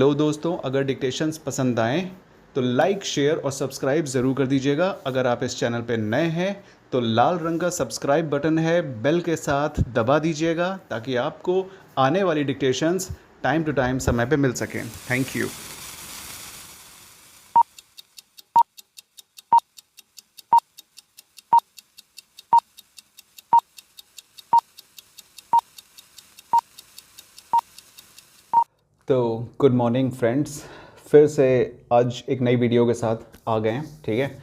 Hello दोस्तों, अगर dictations पसंद आएँ तो लाइक, शेयर और सब्सक्राइब ज़रूर कर दीजिएगा। अगर आप इस चैनल पे नए हैं तो लाल रंग का सब्सक्राइब बटन है, बेल के साथ दबा दीजिएगा ताकि आपको आने वाली डिक्टेशंस टाइम टू टाइम समय पे मिल सकें। Thank you. तो गुड मॉर्निंग फ्रेंड्स, फिर से आज एक नई वीडियो के साथ आ गए हैं। ठीक है,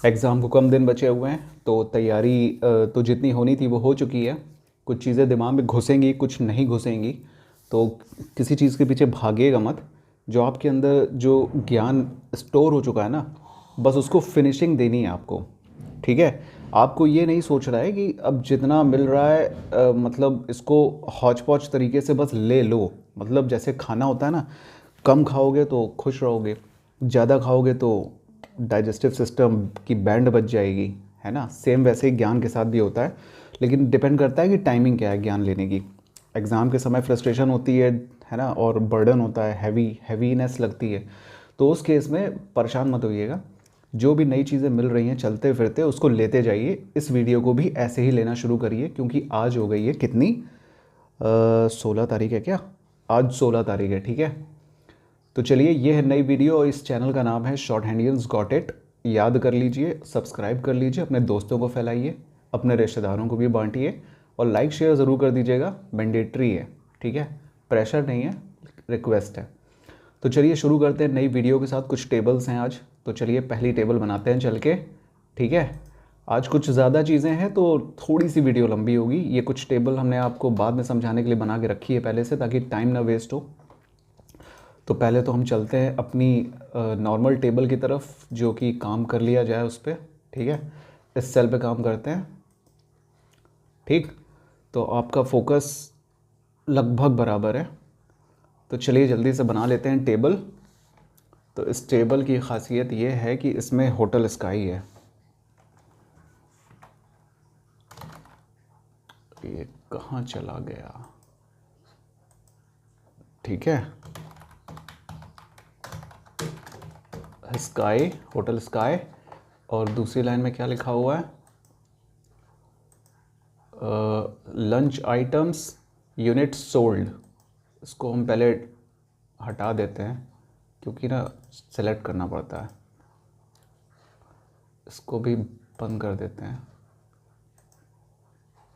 एग्ज़ाम को कम दिन बचे हुए हैं तो तैयारी तो जितनी होनी थी वो हो चुकी है। कुछ चीज़ें दिमाग में घुसेंगी, कुछ नहीं घुसेंगी, तो किसी चीज़ के पीछे भागिएगा मत। जो आपके अंदर जो ज्ञान स्टोर हो चुका है ना, बस उसको फिनिशिंग देनी है आपको। ठीक है, आपको ये नहीं सोच रहा है कि अब जितना मिल रहा है मतलब इसको हौच पौच तरीके से बस ले लो। मतलब जैसे खाना होता है ना, कम खाओगे तो खुश रहोगे, ज़्यादा खाओगे तो डाइजेस्टिव सिस्टम की बैंड बज जाएगी, है ना। सेम वैसे ही ज्ञान के साथ भी होता है, लेकिन डिपेंड करता है कि टाइमिंग क्या है ज्ञान लेने की। एग्ज़ाम के समय फ्रस्ट्रेशन होती है ना, और बर्डन होता है, हैवीनेस लगती है, तो उस केस में परेशान मत होइएगा। जो भी नई चीज़ें मिल रही हैं चलते फिरते उसको लेते जाइए। इस वीडियो को भी ऐसे ही लेना शुरू करिए, क्योंकि आज हो गई है कितनी, 16 तारीख है क्या? आज 16 तारीख है। ठीक है, तो चलिए, ये है नई वीडियो और इस चैनल का नाम है शॉर्ट हैंडियंस गॉट इट। याद कर लीजिए, सब्सक्राइब कर लीजिए, अपने दोस्तों को फैलाइए, अपने रिश्तेदारों को भी बांटिए और लाइक शेयर ज़रूर कर दीजिएगा। मैंडेटरी है, ठीक है, प्रेशर नहीं है, रिक्वेस्ट है। तो चलिए शुरू करते हैं नई वीडियो के साथ। कुछ टेबल्स हैं आज, तो चलिए पहली टेबल बनाते हैं चल के। ठीक है, आज कुछ ज़्यादा चीज़ें हैं तो थोड़ी सी वीडियो लंबी होगी। ये कुछ टेबल हमने आपको बाद में समझाने के लिए बना के रखी है पहले से, ताकि टाइम ना वेस्ट हो। तो पहले तो हम चलते हैं अपनी नॉर्मल टेबल की तरफ, जो कि काम कर लिया जाए उस पर। ठीक है, इस सेल पे काम करते हैं। ठीक, तो आपका फोकस लगभग बराबर है, तो चलिए जल्दी से बना लेते हैं टेबल। तो इस टेबल की ख़ासियत ये है कि इसमें होटल स्काई है। ये कहाँ चला गया? ठीक है, स्काई, होटल स्काई, और दूसरी लाइन में क्या लिखा हुआ है? Lunch items unit sold. इसको हम पहले हटा देते हैं, क्योंकि ना सेलेक्ट करना पड़ता है। इसको भी बंद कर देते हैं।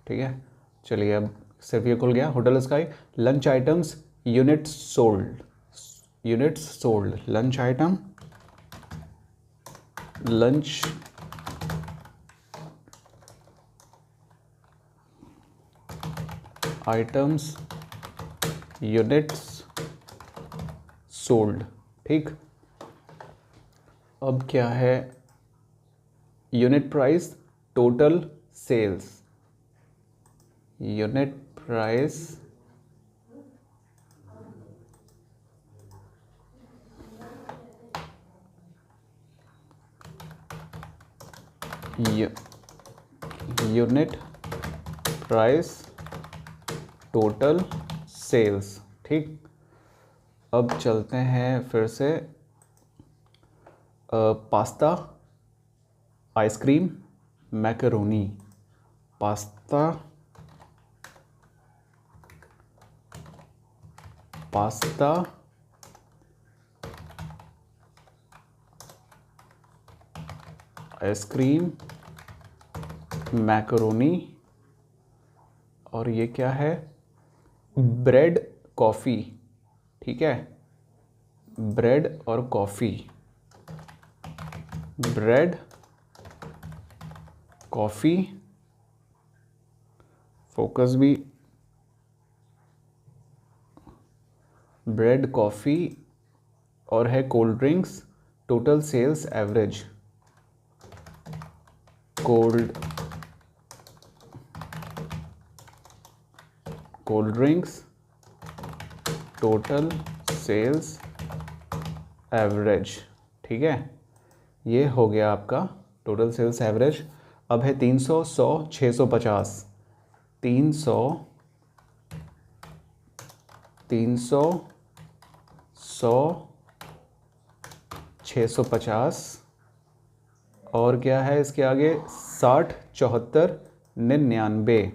ठीक है, चलिए अब सिर्फ ये खुल गया। Hotel sky, lunch items unit sold, units sold, lunch item, lunch items units sold. ठीक, अब क्या है? Unit price, total sales, unit price unit price total sales. ठीक, अब चलते हैं फिर से। Pasta, ice cream, macaroni, pasta, pasta, ice cream, macaroni, और ये क्या है? Bread, coffee. ठीक है, ब्रेड और कॉफ़ी, ब्रेड, कॉफ़ी, फोकस भी, ब्रेड, कॉफ़ी, और है cold drinks, total sales average, cold drinks total sales average. ठीक है, ये हो गया आपका टोटल सेल्स एवरेज। अब है 300, 100, 650, 300, 300, 100, 650 और क्या है इसके आगे 60, 74, 99,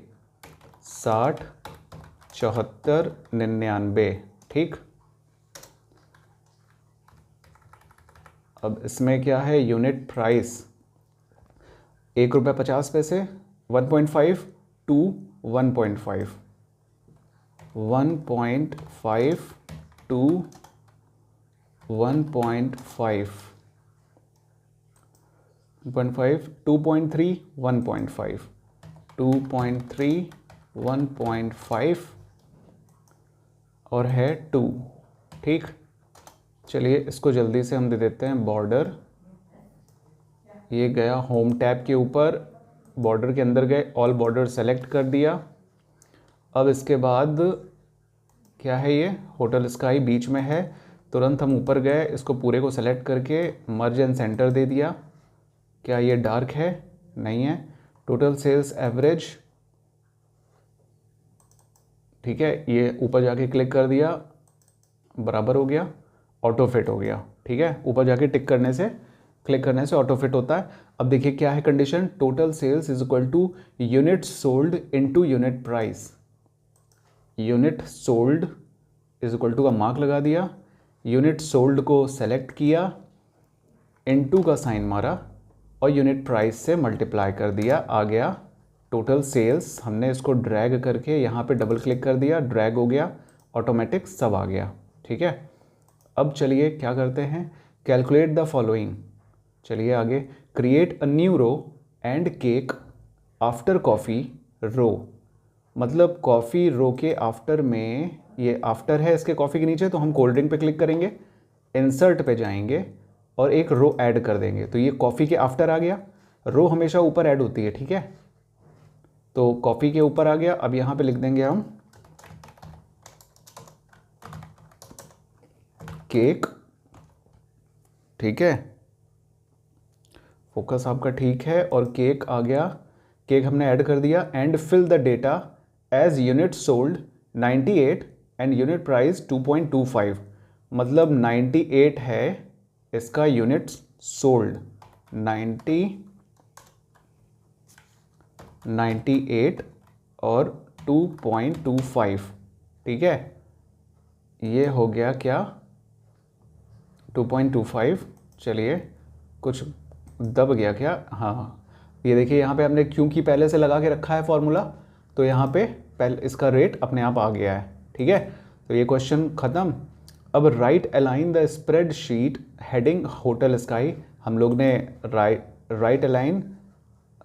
60, 74, 99। ठीक, अब इसमें क्या है यूनिट प्राइस 1 रुपये 50 पैसे, 1.5 टू 1.5, 1.5 टू 1.5, 1.5, 2.3, 1.5, 2.3, 1.5 और है 2। ठीक, चलिए इसको जल्दी से हम दे देते हैं बॉर्डर। ये गया होम टैब के ऊपर, बॉर्डर के अंदर गए, ऑल बॉर्डर सेलेक्ट कर दिया। अब इसके बाद क्या है, ये होटल स्काई बीच में है, तुरंत हम ऊपर गए, इसको पूरे को सेलेक्ट करके मर्ज एंड सेंटर दे दिया। क्या ये डार्क है? नहीं है। टोटल सेल्स एवरेज, ठीक है, ये ऊपर जाके क्लिक कर दिया, बराबर हो गया, ऑटो फिट हो गया। ठीक है, ऊपर जाके टिक करने से, क्लिक करने से ऑटो फिट होता है। अब देखिए क्या है condition, total sales is equal to unit sold into unit price. Unit sold is equal to का मार्क लगा दिया, यूनिट सोल्ड को सेलेक्ट किया, इनटू का साइन मारा और यूनिट प्राइस से मल्टीप्लाई कर दिया, आ गया टोटल सेल्स। हमने इसको ड्रैग करके यहाँ पे डबल क्लिक कर दिया, ड्रैग हो गया, ऑटोमेटिक सब आ गया। ठीक है, अब चलिए क्या करते हैं, कैलकुलेट द फॉलोइंग। चलिए आगे, create a new row and cake after coffee row. मतलब कॉफ़ी रो के आफ्टर में, ये आफ्टर है इसके कॉफ़ी के नीचे, तो हम कोल्ड ड्रिंक पे क्लिक करेंगे, इंसर्ट पे जाएंगे और एक रो ऐड कर देंगे, तो ये कॉफ़ी के आफ्टर आ गया। रो हमेशा ऊपर ऐड होती है, ठीक है, तो कॉफ़ी के ऊपर आ गया। अब यहाँ पे लिख देंगे हम केक। ठीक है, फोकस आपका ठीक है, और केक आ गया, केक हमने ऐड कर दिया। And fill the data as unit sold 98 and unit price 2.25। मतलब 98 है इसका यूनिट सोल्ड, 98 और 2.25। ठीक है, ये हो गया क्या 2.25। चलिए कुछ दब गया क्या, हाँ ये देखिए यहाँ पे हमने क्योंकि पहले से लगा के रखा है फॉर्मूला, तो यहाँ पे पहले इसका रेट अपने आप आ गया है। ठीक है, तो ये क्वेश्चन ख़त्म। अब right align the spread sheet heading hotel sky. हम लोग ने राइट अलाइन,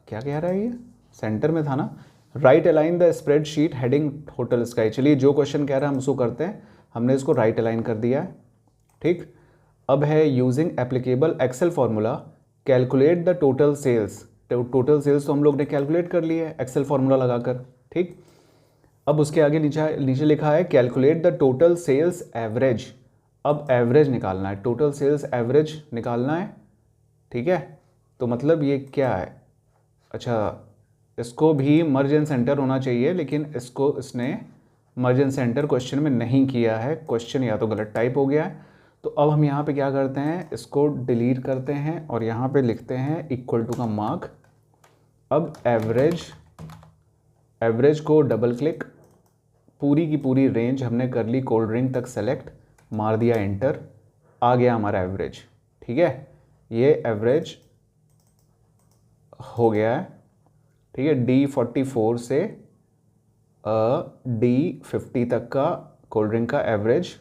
क्या कह रहा है ये, सेंटर में था ना, right align the spread sheet heading hotel sky. चलिए जो क्वेश्चन कह रहा है हम उसको करते हैं, हमने इसको राइट अलाइन कर दिया है। ठीक, अब है using applicable Excel formula calculate the total sales. Total sales तो हम लोग ने कैलकुलेट कर लिया है एक्सेल फार्मूला लगाकर। ठीक, अब उसके आगे नीचे लिखा है calculate the total sales average. अब एवरेज निकालना है, टोटल सेल्स एवरेज निकालना है। ठीक है, तो मतलब ये क्या है, अच्छा इसको भी मर्ज एंड सेंटर होना चाहिए, लेकिन इसको इसने मर्ज एंड सेंटर क्वेश्चन में नहीं किया है, क्वेश्चन या तो गलत टाइप हो गया है। तो अब हम यहाँ पे क्या करते हैं, इसको डिलीट करते हैं और यहाँ पे लिखते हैं इक्वल टू का मार्क। अब एवरेज को डबल क्लिक, पूरी की पूरी रेंज हमने कर ली, कोल्ड ड्रिंक तक सेलेक्ट, मार दिया एंटर, आ गया हमारा एवरेज। ठीक है, ये एवरेज हो गया है। ठीक है, D44 से D50 तक का कोल्ड ड्रिंक का एवरेज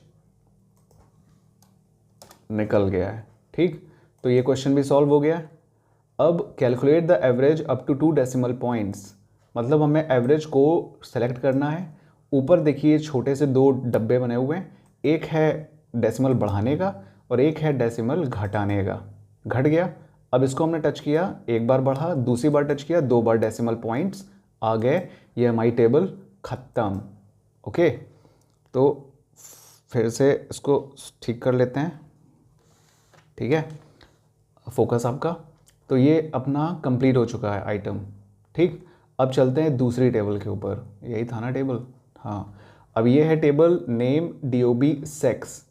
निकल गया है। ठीक, तो ये क्वेश्चन भी सॉल्व हो गया है। अब calculate the average up to 2 decimal points. मतलब हमें एवरेज को सेलेक्ट करना है। ऊपर देखिए छोटे से 2 डब्बे बने हुए हैं, एक है डेसिमल बढ़ाने का और एक है डेसिमल घटाने का। घट गया, अब इसको हमने टच किया, एक बार बढ़ा, दूसरी बार टच किया, 2 बार डेसिमल पॉइंट्स आ गए, ये हमारी टेबल ख़त्म। ओके, तो फिर से इसको ठीक कर लेते हैं। ठीक है, फोकस आपका, तो ये अपना कंप्लीट हो चुका है आइटम। ठीक, अब चलते हैं दूसरी टेबल के ऊपर, यही था ना टेबल, हाँ। अब ये है टेबल नेम DOB सेक्स।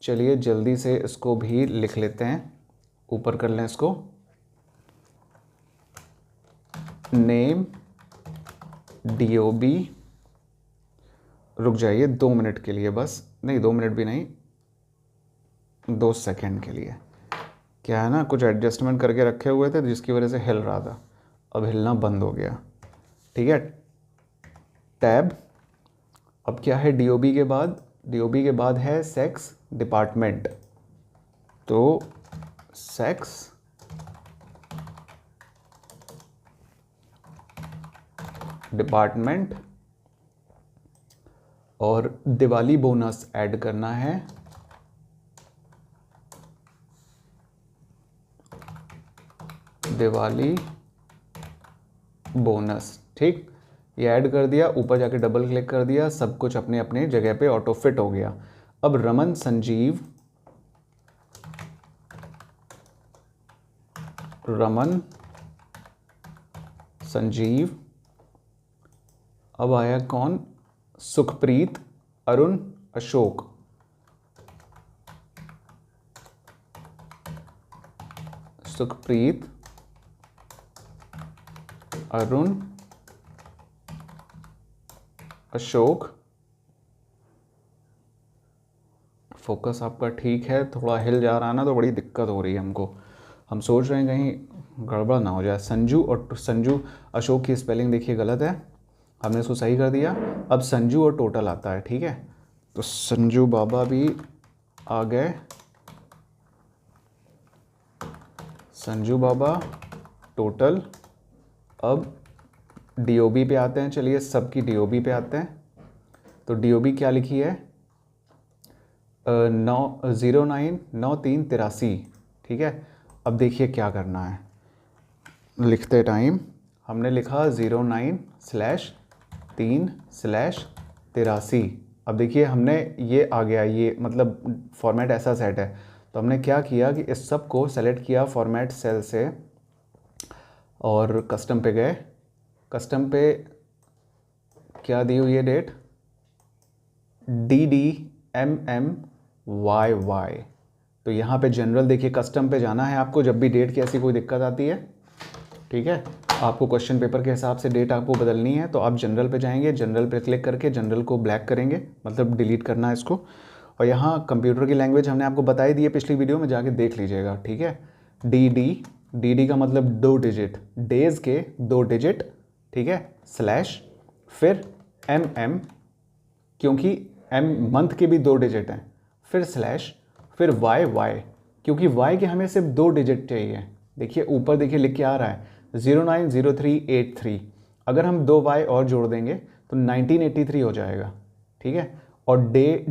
चलिए जल्दी से इसको भी लिख लेते हैं, ऊपर कर लें इसको। नेम DOB, रुक जाइए 2 मिनट के लिए बस, नहीं 2 मिनट भी नहीं, 2 सेकंड के लिए। क्या है ना, कुछ एडजस्टमेंट करके रखे हुए थे जिसकी वजह से हिल रहा था, अब हिलना बंद हो गया। ठीक है, टैब। अब क्या है DOB के बाद? DOB के बाद है सेक्स डिपार्टमेंट, तो सेक्स डिपार्टमेंट, और दिवाली बोनस ऐड करना है। दिवाली बोनस, ठीक, ये ऐड कर दिया, ऊपर जाके डबल क्लिक कर दिया, सब कुछ अपने अपने जगह पे ऑटो फिट हो गया। अब रमन संजीव, रमन संजीव, अब आया कौन? सुखप्रीत, अरुण, अशोक, सुखप्रीत, अरुण, अशोक। फोकस आपका ठीक है, थोड़ा हिल जा रहा है ना तो बड़ी दिक्कत हो रही है हमको, हम सोच रहे हैं कहीं गड़बड़ ना हो जाए। संजू, और संजू अशोक की स्पेलिंग देखिए गलत है, हमने इसको सही कर दिया। अब संजू और टोटल आता है, ठीक है, तो संजू बाबा भी आ गए, संजू बाबा, टोटल। अब DOB पे आते हैं, चलिए सबकी DOB पे आते हैं। तो DOB क्या लिखी है? 099383, ठीक है। अब देखिए क्या करना है, लिखते टाइम हमने लिखा 09/3/83। अब देखिए हमने ये आ गया, ये मतलब फॉर्मेट ऐसा सेट है, तो हमने क्या किया कि इस सब को सेलेक्ट किया फॉर्मेट सेल से और कस्टम पे गए। कस्टम पे क्या दी हुई है डेट? DDMMYY। तो यहाँ पे जनरल देखिए, कस्टम पे जाना है आपको जब भी डेट की ऐसी कोई दिक्कत आती है, ठीक है। आपको क्वेश्चन पेपर के हिसाब से डेट आपको बदलनी है, तो आप जनरल पे जाएंगे, जनरल पे क्लिक करके जनरल को ब्लैक करेंगे, मतलब डिलीट करना है इसको। और यहाँ कंप्यूटर की लैंग्वेज हमने आपको बताई दी है पिछली वीडियो में, जाके देख लीजिएगा, ठीक है। DD का मतलब 2 डिजिट, डेज के 2 डिजिट, ठीक है, स्लैश, फिर MM, क्योंकि मंथ के भी 2 डिजिट हैं, फिर स्लैश, फिर YY, क्योंकि Y के हमें सिर्फ 2 डिजिट चाहिए। देखिए ऊपर देखिए लिख के आ रहा है 090383, अगर हम 2 Y और जोड़ देंगे तो 1983 हो जाएगा, ठीक है। और डे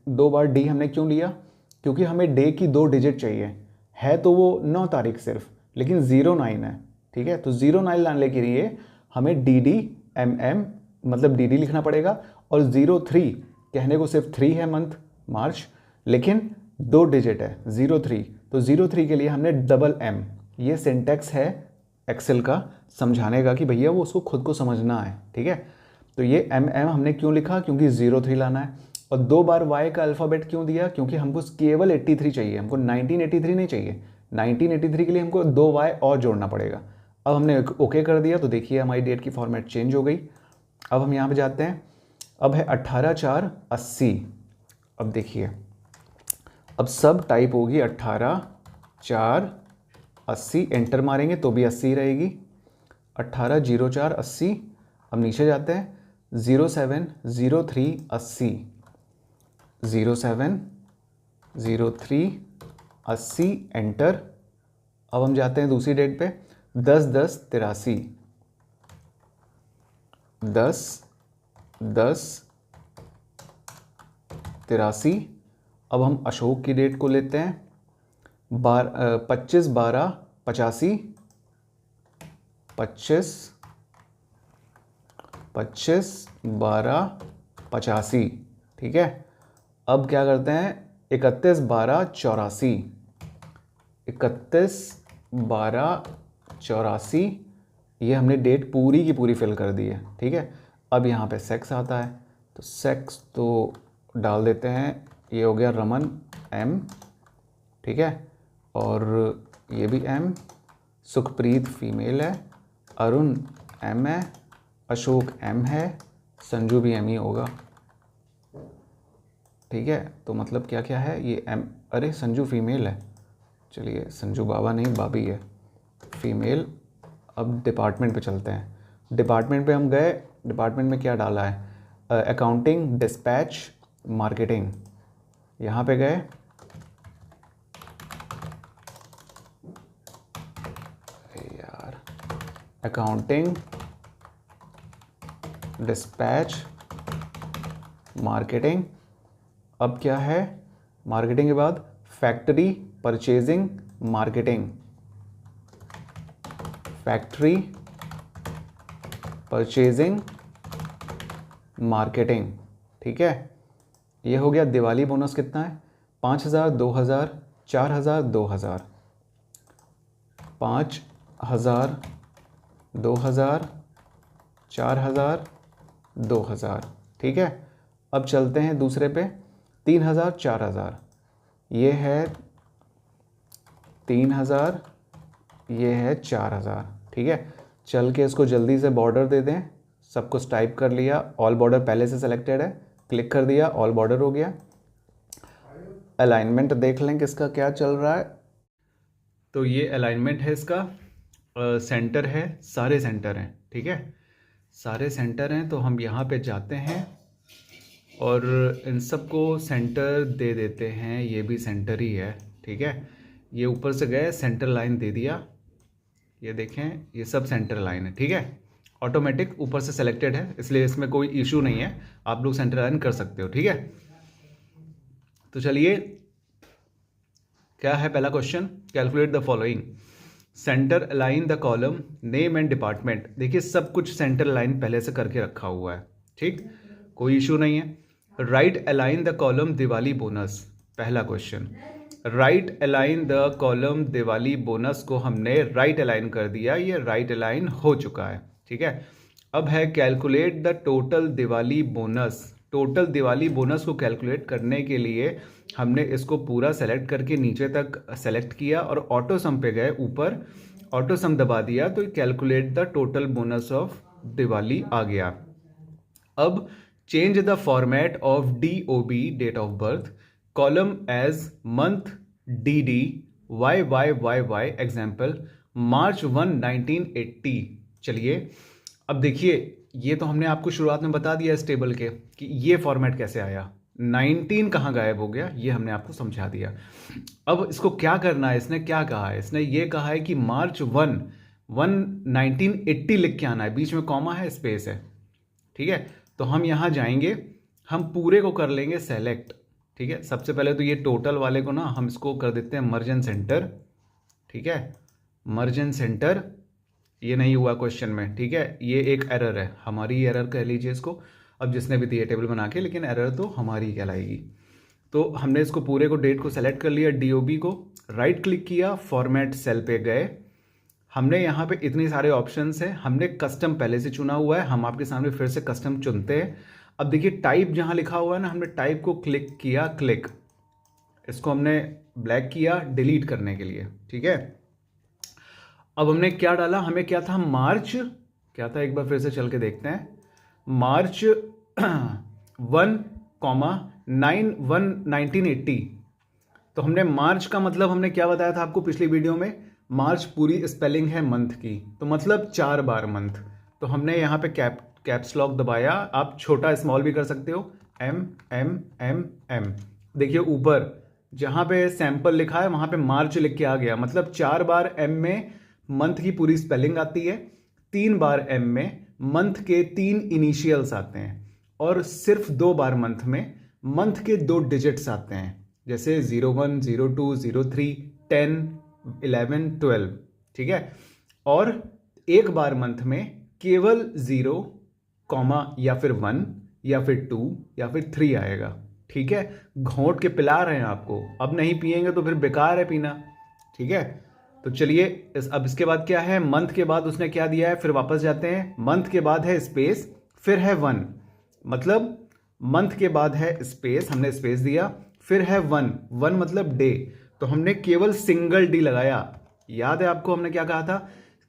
2 बार D हमने क्यों लिया? क्योंकि हमें डे की 2 डिजिट चाहिए, है तो वो 9 तारीख सिर्फ, लेकिन 09 है, ठीक है। तो 09 लाने के लिए हमें DDMM मतलब DD लिखना पड़ेगा, और 03 कहने को सिर्फ 3 है मंथ मार्च, लेकिन 2 डिजिट है 03, तो 03 के लिए हमने डबल M। ये सिंटैक्स है एक्सेल का समझाने का कि भैया वो उसको खुद को समझना है, ठीक है। तो ये MM हमने क्यों लिखा? क्योंकि 03 लाना है। और 2 बार Y का अल्फ़ाबेट क्यों दिया? क्योंकि हमको केवल 83 चाहिए, हमको 1983 नहीं चाहिए। 1983 के लिए हमको 2 Y और जोड़ना पड़ेगा। अब हमने ओके कर दिया, तो देखिए हमारी डेट की फॉर्मेट चेंज हो गई। अब हम यहाँ पे जाते हैं, अब है 18/4/80। अब देखिए, अब सब टाइप होगी 18/4/80, एंटर मारेंगे तो भी 80 रहेगी, 18/04/80। अब नीचे जाते हैं 07/03/80, 07/03/80, एंटर। अब हम जाते हैं दूसरी डेट पे 10/10/83, 10/10/83। अब हम अशोक की डेट को लेते हैं 25/12/85, 25/12/85, ठीक है। अब क्या करते हैं 31/12/84, 31/12/84, ये हमने डेट पूरी की पूरी फिल कर दी है, ठीक है। अब यहाँ पे सेक्स आता है, तो सेक्स तो डाल देते हैं, ये हो गया रमन M, ठीक है, और ये भी M, सुखप्रीत फीमेल है, अरुण M है, अशोक M है, संजू भी M ही होगा, ठीक है। तो मतलब क्या क्या है ये M, अरे संजू फीमेल है, चलिए संजू बाबा नहीं बाबी है, फीमेल। अब डिपार्टमेंट पे चलते हैं। डिपार्टमेंट पे हम गए, डिपार्टमेंट में क्या डाला है, अकाउंटिंग, डिस्पैच, मार्केटिंग। यहाँ पे गए, यार अकाउंटिंग, डिस्पैच, मार्केटिंग। अब क्या है, मार्केटिंग के बाद factory, purchasing, marketing, factory, purchasing, marketing, ठीक है। ये हो गया। दिवाली बोनस कितना है, 5,000, 2,000, 4,000, 2,000, 5,000, 2,000, 4,000, 2,000, ठीक है। अब चलते हैं दूसरे पे, 3,000, 4,000, ये है 3,000, ये है 4,000, ठीक है। चल के इसको जल्दी से बॉर्डर दे दें। सब कुछ टाइप कर लिया, ऑल बॉर्डर पहले से सेलेक्टेड है, क्लिक कर दिया, ऑल बॉर्डर हो गया। अलाइनमेंट देख लें किसका क्या चल रहा है। तो ये अलाइनमेंट है इसका, सेंटर है, सारे सेंटर हैं, ठीक है, सारे सेंटर हैं। तो हम यहाँ पे जाते हैं और इन सबको सेंटर दे देते हैं, ये भी सेंटर ही है, ठीक है। ये ऊपर से गए, सेंटर लाइन दे दिया, ये देखें ये सब सेंटर लाइन है, ठीक है। ऑटोमेटिक ऊपर से सेलेक्टेड है, इसलिए इसमें कोई इशू नहीं है, आप लोग सेंटर लाइन कर सकते हो, ठीक है। तो चलिए, क्या है पहला question, calculate the following, centre align the column, name and department. देखिए सब कुछ सेंटर लाइन पहले से करके रखा हुआ है, ठीक, कोई इशू नहीं है। Right align the column Diwali bonus, पहला question. Right align the column Diwali bonus को हमने राइट अलाइन कर दिया, ये राइट अलाइन हो चुका है, ठीक है। अब है calculate the total Diwali bonus. Total Diwali bonus को कैलकुलेट करने के लिए हमने इसको पूरा सेलेक्ट करके नीचे तक सेलेक्ट किया और ऑटो सम पे गए, ऊपर ऑटो सम दबा दिया, तो calculate the total bonus of Diwali आ गया। अब change the format of DOB, date of birth, column as month DD, YYYY, example March 1, 1980। चलिए अब देखिए, ये तो हमने आपको शुरुआत में बता दिया इस टेबल के कि ये फॉर्मेट कैसे आया, 19 कहाँ गायब हो गया, ये हमने आपको समझा दिया। अब इसको क्या करना है, इसने क्या कहा है, इसने ये कहा है कि March 1, 1980 लिख के आना है, बीच में कॉमा है, स्पेस है, ठीक है। तो हम यहाँ जाएंगे, हम पूरे को कर लेंगे सेलेक्ट, ठीक है। सबसे पहले तो ये टोटल वाले को ना हम इसको कर देते हैं मर्ज एंड सेंटर, ठीक है, मर्ज एंड सेंटर। ये नहीं हुआ क्वेश्चन में, ठीक है, ये एक एरर है, हमारी एरर कह लीजिए इसको, अब जिसने भी दिया टेबल बना के, लेकिन एरर तो हमारी कहलाएगी। तो हमने इसको पूरे को, डेट को सेलेक्ट कर लिया, DOB को, राइट क्लिक किया, फॉर्मेट सेल पे गए, हमने यहाँ पे इतने सारे ऑप्शंस हैं, हमने कस्टम पहले से चुना हुआ है, हम आपके सामने फिर से कस्टम चुनते हैं। अब देखिए टाइप जहाँ लिखा हुआ है ना, हमने टाइप को क्लिक किया, क्लिक, इसको हमने ब्लैक किया डिलीट करने के लिए, ठीक है। अब हमने क्या डाला, हमें क्या था, मार्च क्या था, एक बार फिर से चल के देखते हैं, मार्च 1,9/1980। तो हमने मार्च का मतलब हमने क्या बताया था आपको पिछली वीडियो में, मार्च पूरी स्पेलिंग है मंथ की, तो मतलब 4 बार मंथ। तो हमने यहाँ पे कैप्स लॉक दबाया, आप छोटा स्मॉल भी कर सकते हो, M। देखिए ऊपर जहाँ पे सैंपल लिखा है वहाँ पे मार्च लिख के आ गया, मतलब 4 बार M में मंथ की पूरी स्पेलिंग आती है, 3 बार M में मंथ के 3 इनिशियल्स आते हैं, और सिर्फ 2 बार मंथ में मंथ के 2 डिजिट्स आते हैं, जैसे 01, 02, 03, 10, 11, 12, ठीक है। और 1 बार मंथ में केवल 0, या फिर 1 या फिर 2 या फिर 3 आएगा, ठीक है। घोंट के पिला रहे हैं आपको, अब नहीं पिएंगे तो फिर बेकार है पीना, ठीक है। तो चलिए अब इसके बाद क्या है, मंथ के बाद उसने क्या दिया है, फिर वापस जाते हैं, मंथ के बाद है स्पेस, फिर है 1, मतलब मंथ के बाद है स्पेस, हमने स्पेस दिया, फिर है 1, 1 मतलब डे, तो हमने केवल सिंगल डी लगाया। याद है आपको हमने क्या कहा था,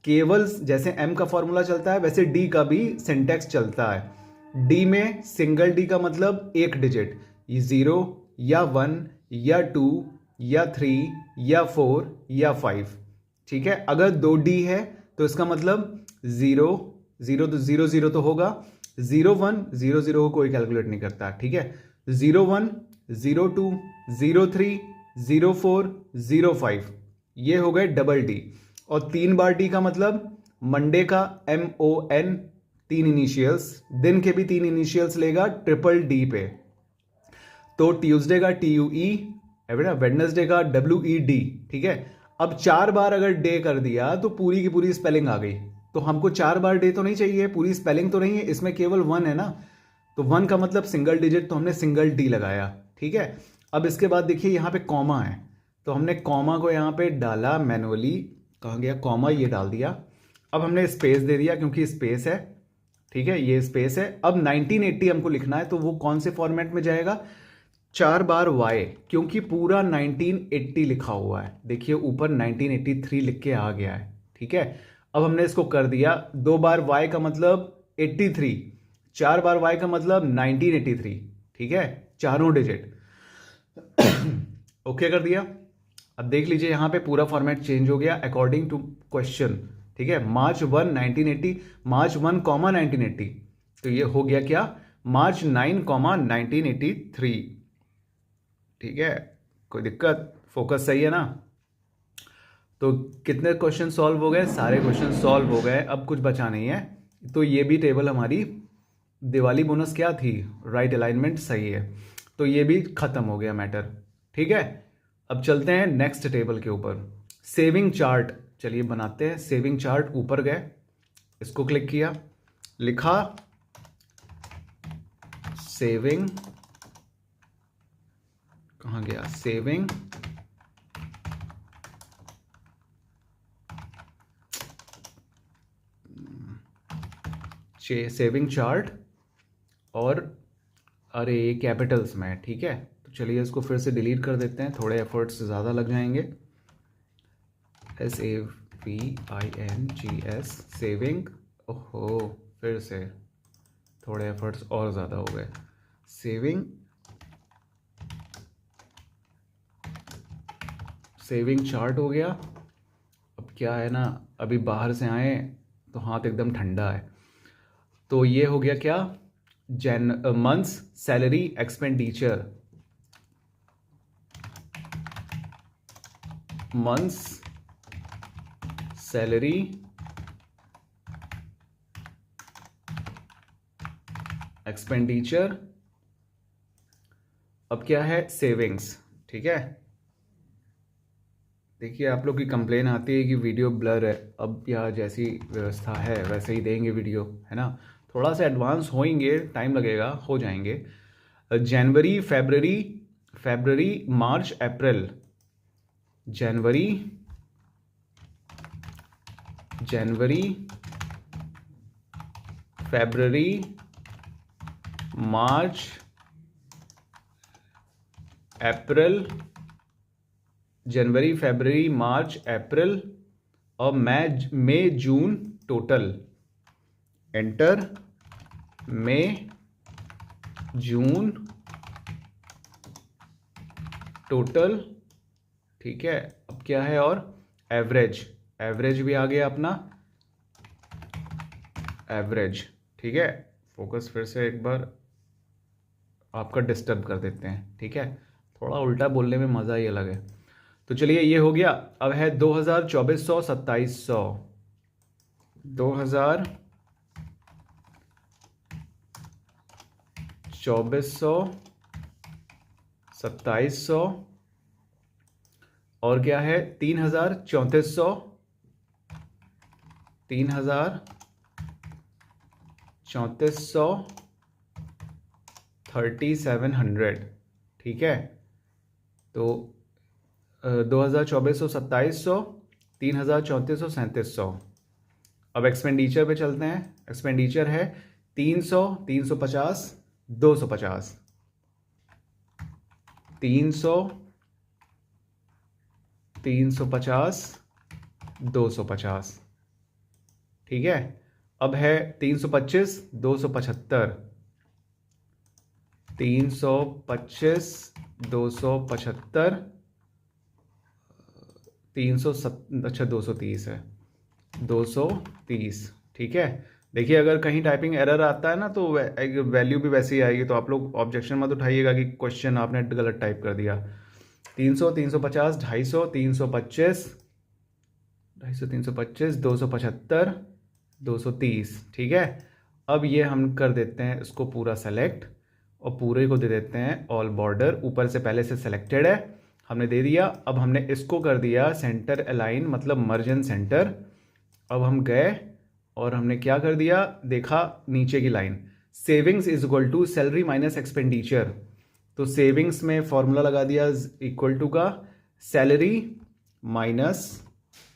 केवल जैसे एम का फॉर्मूला चलता है वैसे डी का भी सिंटेक्स चलता है। डी में सिंगल डी का मतलब एक डिजिट, ये 0 या 1 या 2 या 3 या 4 या 5, ठीक है। अगर 2D है तो इसका मतलब 0 0 तो 0 0 तो होगा, 0 1 0 0 को कोई कैलकुलेट नहीं करता, ठीक है। 0 1 0 2 0 3 0 4 0 5, ये हो गए डबल डी। और 3 बार डी का मतलब मंडे का MON 3 इनिशियल्स, दिन के भी 3 इनिशियल्स लेगा ट्रिपल डी पे। तो ट्यूसडे का TUE, वेडनेसडे का WED, ठीक है। अब 4 बार अगर डे कर दिया तो पूरी की पूरी स्पेलिंग आ गई। तो हमको 4 बार डे तो नहीं चाहिए, पूरी स्पेलिंग तो नहीं है, इसमें केवल 1 है ना, तो 1 का मतलब सिंगल डिजिट, तो हमने सिंगल डी लगाया, ठीक है। अब इसके बाद देखिए यहाँ पे कॉमा है, तो हमने कॉमा को यहाँ पे डाला मैनुअली, कहाँ गया कॉमा, ये डाल दिया। अब हमने स्पेस दे दिया क्योंकि स्पेस है, ठीक है, ये स्पेस है। अब 1980 हमको लिखना है, तो वो कौन से फॉर्मेट में जाएगा, 4 बार Y, क्योंकि पूरा 1980 लिखा हुआ है, देखिए ऊपर 1983 लिख के आ गया है, ठीक है। अब हमने इसको कर दिया, 2 बार Y का मतलब 83, 4 बार Y का मतलब 1983, ठीक है, चारों डिजिट। ओके कर दिया। अब देख लीजिए यहाँ पे पूरा फॉर्मेट चेंज हो गया अकॉर्डिंग टू क्वेश्चन, ठीक है। March 1 1980, March 1, 1980, तो ये हो गया क्या, March 9, 1983, ठीक है। कोई दिक्कत, फोकस सही है ना। तो कितने क्वेश्चन सॉल्व हो गए, सारे क्वेश्चन सॉल्व हो गए, अब कुछ बचा नहीं है। तो ये भी टेबल हमारी दिवाली बोनस क्या थी, राइट अलाइनमेंट सही है, तो ये भी खत्म हो गया मैटर, ठीक है। अब चलते हैं नेक्स्ट टेबल के ऊपर, सेविंग चार्ट। चलिए बनाते हैं सेविंग चार्ट। ऊपर गए, इसको क्लिक किया, लिखा सेविंग, कहाँ गया सेविंग, सेविंग चार्ट, और अरे ये कैपिटल्स में है, ठीक है। तो चलिए इसको फिर से डिलीट कर देते हैं, थोड़े एफर्ट्स ज़्यादा लग जाएंगे। SAVINGS सेविंग, ओहो फिर से थोड़े एफर्ट्स और ज़्यादा हो गए। सेविंग चार्ट हो गया। अब क्या है ना, अभी बाहर से आए तो हाथ एकदम ठंडा है, तो ये हो गया क्या, months salary expenditure, months salary expenditure. अब क्या है, सेविंग्स, ठीक है। देखिए आप लोग की कंप्लेन आती है कि वीडियो ब्लर है, अब या जैसी व्यवस्था है वैसे ही देंगे वीडियो, है ना। थोड़ा सा एडवांस होएंगे, टाइम लगेगा, हो जाएंगे। जनवरी फरवरी मार्च अप्रैल, जनवरी फरवरी मार्च अप्रैल, जनवरी फरवरी मार्च अप्रैल, और मई जून टोटल, एंटर मई जून टोटल, ठीक है। अब क्या है, और एवरेज भी आ गया अपना, एवरेज, ठीक है। फोकस फिर से एक बार आपका डिस्टर्ब कर देते हैं, ठीक है, थोड़ा उल्टा बोलने में मज़ा ही अलग है। तो चलिए ये हो गया। अब है 2000 2400 2700, 2000 2400 2700, और क्या है 3000 3400, 3000 3400 3700, ठीक है। तो 2000 2400 2700, 3000 3400 3700। अब एक्सपेंडिचर पे चलते हैं। एक्सपेंडिचर है 300 350 250, 300, 350, 250, ठीक है। अब है 325, 275, 325, 275, अच्छा 230 है, 230, ठीक है। देखिए अगर कहीं टाइपिंग एरर आता है ना तो वैल्यू भी वैसी आएगी, तो आप लोग ऑब्जेक्शन मत उठाइएगा कि क्वेश्चन आपने गलत टाइप कर दिया। 300, 350, 250, 325, 250, 325, 275, 230, ठीक है। अब ये हम कर देते हैं इसको पूरा सेलेक्ट और पूरे को दे देते हैं ऑल बॉर्डर। ऊपर से पहले से सेलेक्टेड है, हमने दे दिया। अब हमने इसको कर दिया सेंटर अलाइन, मतलब मर्जन सेंटर। अब हम गए और हमने क्या कर दिया, देखा नीचे की line, savings is equal to salary minus expenditure. तो सेविंग्स में फॉर्मूला लगा दिया इक्वल टू का सैलरी माइनस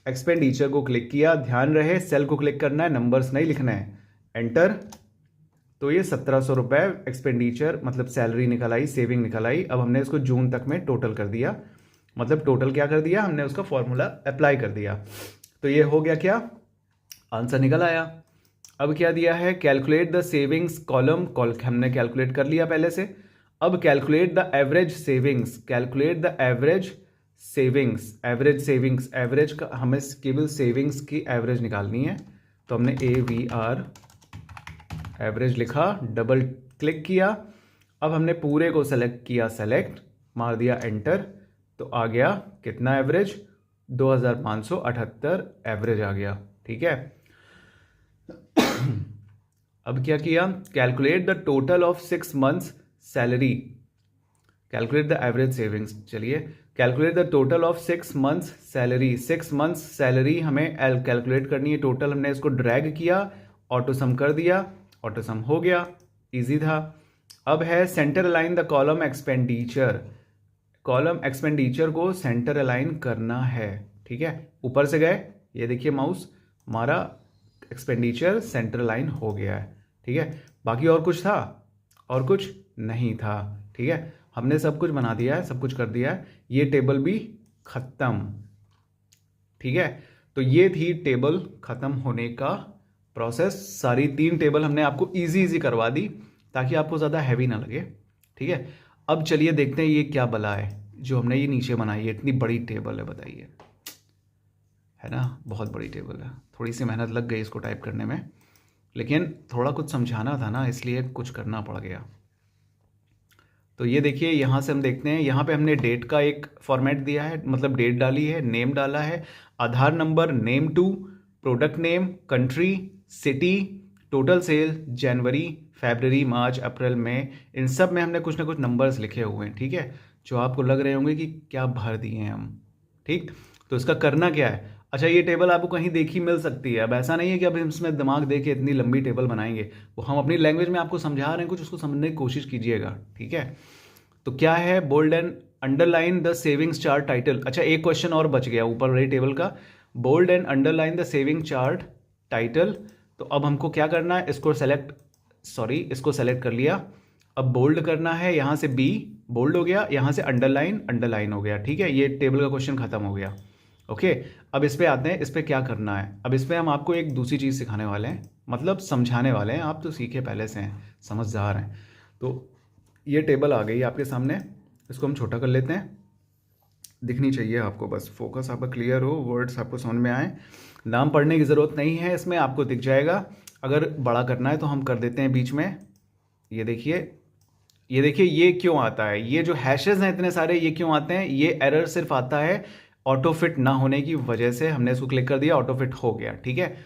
एक्सपेंडिचर को क्लिक किया। ध्यान रहे सेल को क्लिक करना है, नंबर्स नहीं लिखना है। एंटर। तो ये 1700 रुपये एक्सपेंडिचर मतलब सैलरी निकल आई, सेविंग निकल आई। अब हमने इसको जून तक में टोटल कर दिया, मतलब टोटल क्या कर दिया हमने, उसका फॉर्मूला अप्लाई कर दिया। तो ये हो गया, क्या आंसर निकल आया। अब क्या दिया है, कैलकुलेट द सेविंग्स कॉलम, हमने कैलकुलेट कर लिया पहले से। अब calculate the average savings, calculate the average savings, average savings, average का हमें केवल सेविंग्स की एवरेज निकालनी है। तो हमने AVR एवरेज लिखा, डबल क्लिक किया। अब हमने पूरे को सेलेक्ट किया, सेलेक्ट मार दिया एंटर। तो आ गया कितना एवरेज, 2578 एवरेज आ गया, ठीक है। अब क्या किया, calculate the total of 6 months salary, calculate the average savings. चलिए calculate the total of 6 months salary, 6 months salary हमें कैलकुलेट करनी है टोटल। हमने इसको ड्रैग किया, ऑटो सम कर दिया, ऑटो सम हो गया, इजी था। अब है centre align the column expenditure, column expenditure को सेंटर अलाइन करना है, ठीक है। ऊपर से गए, ये देखिए माउस, हमारा एक्सपेंडिचर सेंटर लाइन हो गया है, ठीक है। बाकी और कुछ था, और कुछ नहीं था, ठीक है। हमने सब कुछ बना दिया है, सब कुछ कर दिया है। ये टेबल भी खत्म, ठीक है। तो ये थी टेबल खत्म होने का प्रोसेस। सारी 3 टेबल हमने आपको इजी करवा दी ताकि आपको ज़्यादा हैवी ना लगे, ठीक है। अब चलिए देखते हैं ये क्या बला है जो हमने ये नीचे बनाई है। इतनी बड़ी टेबल है, बताइए, है ना, बहुत बड़ी टेबल है। थोड़ी सी मेहनत लग गई इसको टाइप करने में, लेकिन थोड़ा कुछ समझाना था ना, इसलिए कुछ करना पड़ गया। तो ये देखिए यहाँ से हम देखते हैं, यहाँ पे हमने डेट का एक फॉर्मेट दिया है, मतलब डेट डाली है, नेम डाला है, Aadhaar number, name two, product name, country, city, total sale, जनवरी, फरवरी, मार्च, अप्रैल, मई, इन सब में हमने कुछ ना कुछ नंबर्स लिखे हुए हैं, ठीक है, जो आपको लग रहे होंगे कि क्या भर दिए हैं हम, ठीक। तो इसका करना क्या है, अच्छा ये टेबल आपको कहीं देखी मिल सकती है। अब ऐसा नहीं है कि अब हम इसमें दिमाग दे के इतनी लंबी टेबल बनाएंगे, वो हम अपनी लैंग्वेज में आपको समझा रहे हैं कुछ, उसको समझने की कोशिश कीजिएगा, ठीक है। तो क्या है, bold and underline the savings chart title. अच्छा एक क्वेश्चन और बच गया ऊपर वाली टेबल का, bold and underline the saving chart title. तो अब हमको क्या करना है, इसको सेलेक्ट कर लिया। अब बोल्ड करना है, यहाँ से बी बोल्ड हो गया, यहाँ से अंडरलाइन हो गया, ठीक है। ये टेबल का क्वेश्चन खत्म हो गया, ओके। अब इस पे आते हैं, इस पे क्या करना है। अब इस पे हम आपको एक दूसरी चीज़ सिखाने वाले हैं, मतलब समझाने वाले हैं। आप तो सीखे पहले से हैं, समझदार हैं। तो ये टेबल आ गई आपके सामने, इसको हम छोटा कर लेते हैं, दिखनी चाहिए आपको, बस फोकस आपका क्लियर हो, वर्ड्स आपको समझ में आए। नाम पढ़ने की ज़रूरत नहीं है, इसमें आपको दिख जाएगा। अगर बड़ा करना है तो हम कर देते हैं बीच में। ये देखिए ये क्यों आता है, ये जो हैशेस हैं इतने सारे, ये क्यों आते हैं, ये एरर सिर्फ आता है ऑटो फिट ना होने की वजह से। हमने इसको क्लिक कर दिया, ऑटो फिट हो गया, ठीक है।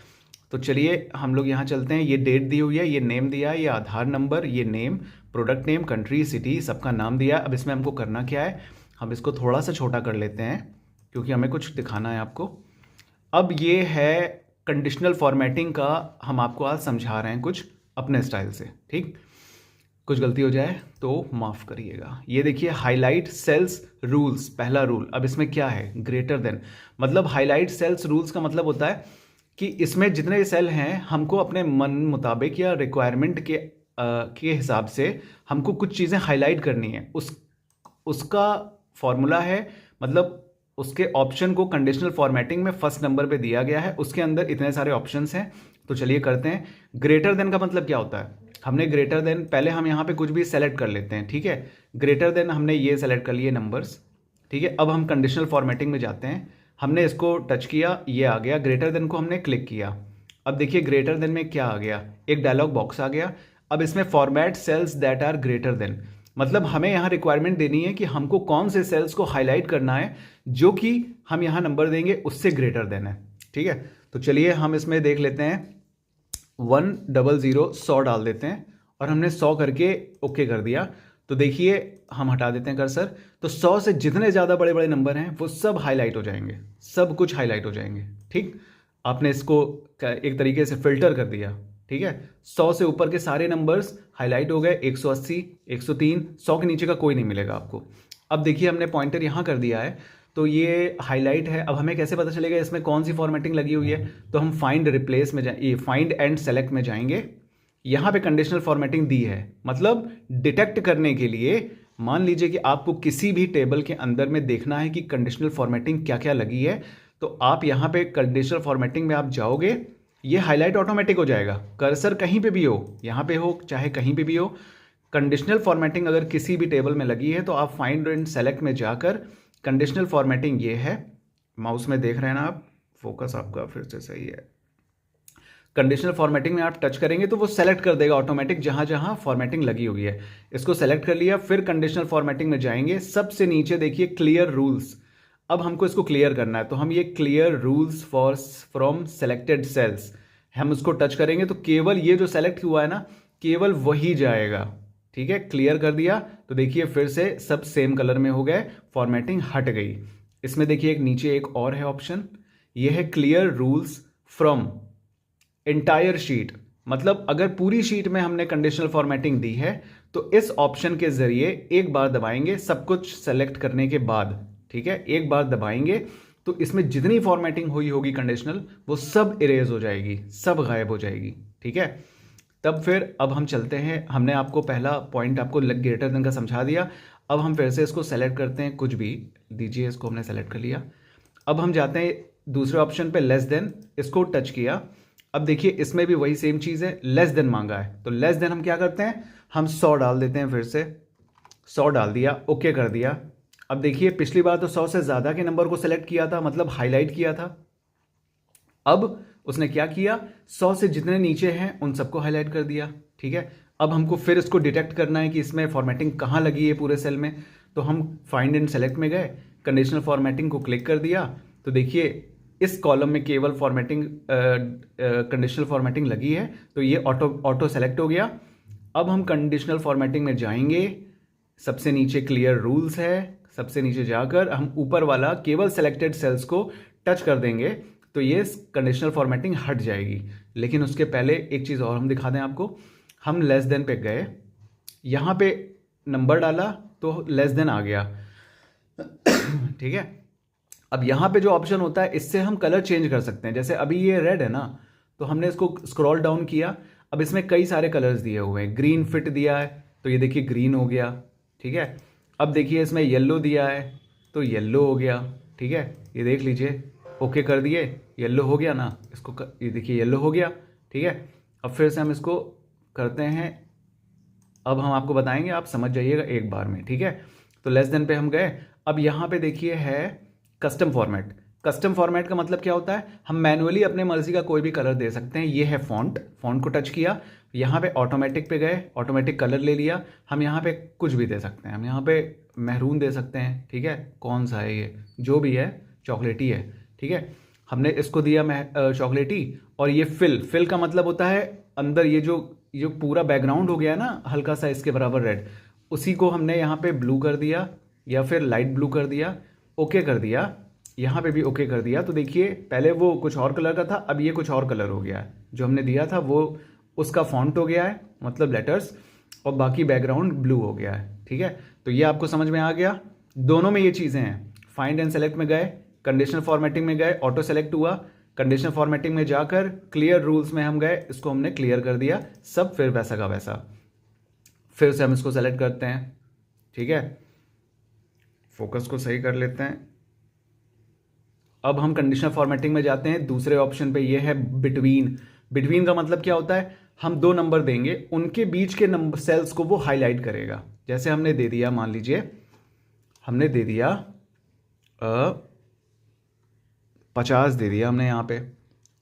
तो चलिए हम लोग यहाँ चलते हैं। ये डेट दी हुई है, ये नेम दिया है, ये आधार नंबर, ये name, product name, country, city, सबका नाम दिया है। अब इसमें हमको करना क्या है, हम इसको थोड़ा सा छोटा कर लेते हैं क्योंकि हमें कुछ दिखाना है आपको। अब ये है कंडीशनल फॉर्मेटिंग का, हम आपको आज समझा रहे हैं कुछ अपने स्टाइल से, ठीक। कुछ गलती हो जाए तो माफ़ करिएगा। ये देखिए हाईलाइट सेल्स रूल्स, पहला रूल। अब इसमें क्या है, ग्रेटर देन, मतलब हाईलाइट सेल्स रूल्स का मतलब होता है कि इसमें जितने सेल हैं हमको अपने मन मुताबिक या रिक्वायरमेंट के हिसाब से हमको कुछ चीज़ें हाईलाइट करनी है। उसका फॉर्मूला है, मतलब उसके ऑप्शन को कंडीशनल फॉर्मेटिंग में फर्स्ट नंबर पे दिया गया है, उसके अंदर इतने सारे ऑप्शंस हैं। तो चलिए करते हैं। ग्रेटर देन का मतलब क्या होता है? हमने ग्रेटर देन, पहले हम यहाँ पे कुछ भी सेलेक्ट कर लेते हैं, ठीक है। ग्रेटर देन हमने ये सेलेक्ट कर लिए नंबर्स, ठीक है। अब हम कंडीशनल फॉर्मेटिंग में जाते हैं, हमने इसको टच किया, ये आ गया। ग्रेटर देन को हमने क्लिक किया, अब देखिए ग्रेटर देन में क्या आ गया, एक डायलॉग बॉक्स आ गया। अब इसमें format cells that are greater than, मतलब हमें यहाँ रिक्वायरमेंट देनी है कि हमको कौन से सेल्स को हाईलाइट करना है जो कि हम यहाँ नंबर देंगे उससे ग्रेटर देन है, ठीक है। तो चलिए हम इसमें देख लेते हैं 100 100 डाल देते हैं और हमने 100 करके ओके कर दिया। तो देखिए हम हटा देते हैं कर्सर, तो 100 से जितने ज़्यादा बड़े बड़े नंबर हैं वो सब हाईलाइट हो जाएंगे, सब कुछ हाईलाइट हो जाएंगे, ठीक। आपने इसको एक तरीके से फिल्टर कर दिया, ठीक है। 100 से ऊपर के सारे नंबर्स हाईलाइट हो गए, 180 103, 100 के नीचे का कोई नहीं मिलेगा आपको। अब देखिए हमने पॉइंटर यहाँ कर दिया है, तो ये हाईलाइट है। अब हमें कैसे पता चलेगा इसमें कौन सी फॉर्मेटिंग लगी हुई है? तो हम फाइंड रिप्लेस में ये फाइंड एंड सेलेक्ट में जाएंगे, यहाँ पे कंडीशनल फॉर्मेटिंग दी है, मतलब डिटेक्ट करने के लिए। मान लीजिए कि आपको किसी भी टेबल के अंदर में देखना है कि कंडीशनल फॉर्मेटिंग क्या क्या लगी है, तो आप यहाँ पे कंडीशनल फॉर्मेटिंग में आप जाओगे, ये हाईलाइट ऑटोमेटिक हो जाएगा। कर्सर कहीं पे भी हो, यहाँ पे हो चाहे कहीं पे भी हो, कंडीशनल फॉर्मेटिंग अगर किसी भी टेबल में लगी है तो आप फाइंड एंड सेलेक्ट में जाकर कंडीशनल फॉर्मेटिंग ये है, माउस में देख रहे हैं ना आप, फोकस आपका फिर से सही है। कंडीशनल फॉर्मेटिंग में आप टच करेंगे तो वो सेलेक्ट कर देगा ऑटोमेटिक जहां जहां फॉर्मेटिंग लगी हुई है। इसको सेलेक्ट कर लिया, फिर कंडीशनल फॉर्मेटिंग में जाएंगे, सबसे नीचे देखिए क्लियर रूल्स। अब हमको इसको क्लियर करना है, तो हम ये clear rules for from selected cells, हम उसको टच करेंगे तो केवल ये जो सेलेक्ट हुआ है ना, केवल वही जाएगा, ठीक है। क्लियर कर दिया तो देखिए फिर से सब सेम कलर में हो गए, फॉर्मेटिंग हट गई। इसमें देखिए एक नीचे एक और है ऑप्शन, ये है clear rules from entire sheet, मतलब अगर पूरी शीट में हमने कंडीशनल फॉर्मेटिंग दी है तो इस ऑप्शन के जरिए एक बार दबाएंगे सब कुछ सेलेक्ट करने के बाद, ठीक है, एक बार दबाएंगे तो इसमें जितनी फॉर्मेटिंग हुई होगी कंडीशनल वो सब इरेज हो जाएगी, सब गायब हो जाएगी, ठीक है। तब फिर अब हम चलते हैं, हमने आपको पहला पॉइंट आपको ग्रेटर देन का समझा दिया। अब हम फिर से इसको सेलेक्ट करते हैं, कुछ भी दीजिए, इसको हमने सेलेक्ट कर लिया। अब हम जाते हैं दूसरे ऑप्शन पे, लेस देन, इसको टच किया। अब देखिए इसमें भी वही सेम चीज़ है, लेस देन मांगा है, तो लेस देन हम क्या करते हैं, हम 100 डाल देते हैं, फिर से 100 डाल दिया, ओके कर दिया। अब देखिए पिछली बार तो 100 से ज़्यादा के नंबर को सेलेक्ट किया था, मतलब हाईलाइट किया था। अब उसने क्या किया, 100 से जितने नीचे हैं उन सबको हाईलाइट कर दिया, ठीक है। अब हमको फिर इसको डिटेक्ट करना है कि इसमें फॉर्मेटिंग कहाँ लगी है पूरे सेल में, तो हम फाइंड एंड सेलेक्ट में गए, कंडीशनल फॉर्मेटिंग को क्लिक कर दिया, तो देखिए इस कॉलम में केवल फॉर्मेटिंग कंडीशनल फॉर्मेटिंग लगी है, तो ये ऑटो सेलेक्ट हो गया। अब हम कंडीशनल फॉर्मेटिंग में जाएंगे, सबसे नीचे क्लियर रूल्स है, सबसे नीचे जाकर हम ऊपर वाला केवल सेलेक्टेड सेल्स को टच कर देंगे तो ये कंडीशनल फॉर्मेटिंग हट जाएगी। लेकिन उसके पहले एक चीज़ और हम दिखा दें आपको, हम लेस देन पे गए, यहाँ पे नंबर डाला तो लेस देन आ गया, ठीक है। अब यहाँ पे जो ऑप्शन होता है इससे हम कलर चेंज कर सकते हैं, जैसे अभी ये रेड है ना, तो हमने इसको स्क्रॉल डाउन किया, अब इसमें कई सारे कलर्स दिए हुए हैं, ग्रीन फिट दिया है तो ये देखिए ग्रीन हो गया, ठीक है। अब देखिए इसमें येलो दिया है तो येलो हो गया, ठीक है, ये देख लीजिए, ओके कर दिए, येलो हो गया ना, इसको ये देखिए येलो हो गया, ठीक है। अब फिर से हम इसको करते हैं, अब हम आपको बताएंगे, आप समझ जाइएगा एक बार में, ठीक है। तो लेस देन पे हम गए, अब यहाँ पे देखिए है कस्टम फॉर्मेट। कस्टम फॉर्मेट का मतलब क्या होता है, हम मैनुअली अपने मर्जी का कोई भी कलर दे सकते हैं। ये है फॉन्ट, फॉन्ट को टच किया, यहाँ पे ऑटोमेटिक पे गए, ऑटोमेटिक कलर ले लिया, हम यहाँ पे कुछ भी दे सकते हैं, हम यहाँ पे मैरून दे सकते हैं, ठीक है, कौन सा है ये, जो भी है, चॉकलेटी है, ठीक है। हमने इसको दिया चॉकलेटी, और ये फिल का मतलब होता है अंदर ये जो पूरा बैकग्राउंड हो गया ना हल्का सा इसके बराबर रेड, उसी को हमने यहाँ पे ब्लू कर दिया या फिर लाइट ब्लू कर दिया, ओके कर दिया, यहाँ पे भी ओके कर दिया। तो देखिए पहले वो कुछ और कलर का था, अब ये कुछ और कलर हो गया है, जो हमने दिया था वो उसका फॉन्ट हो गया है, मतलब लेटर्स, और बाकी बैकग्राउंड ब्लू हो गया है, ठीक है। तो ये आपको समझ में आ गया, दोनों में ये चीज़ें हैं। फाइंड एंड सेलेक्ट में गए, कंडीशनल फॉर्मेटिंग में गए, ऑटो सेलेक्ट हुआ, कंडीशनल फॉर्मेटिंग में जाकर क्लियर रूल्स में हम गए, इसको हमने क्लियर कर दिया, सब फिर वैसा का वैसा। फिर से हम इसको सेलेक्ट करते हैं, ठीक है, फोकस को सही कर लेते हैं। अब हम कंडीशनल फॉर्मेटिंग में जाते हैं। दूसरे ऑप्शन पे ये है बिटवीन। बिटवीन का मतलब क्या होता है, हम दो नंबर देंगे, उनके बीच के नंबर सेल्स को वो हाईलाइट करेगा। जैसे हमने दे दिया, मान लीजिए हमने दे दिया 50 दे दिया हमने यहाँ पे।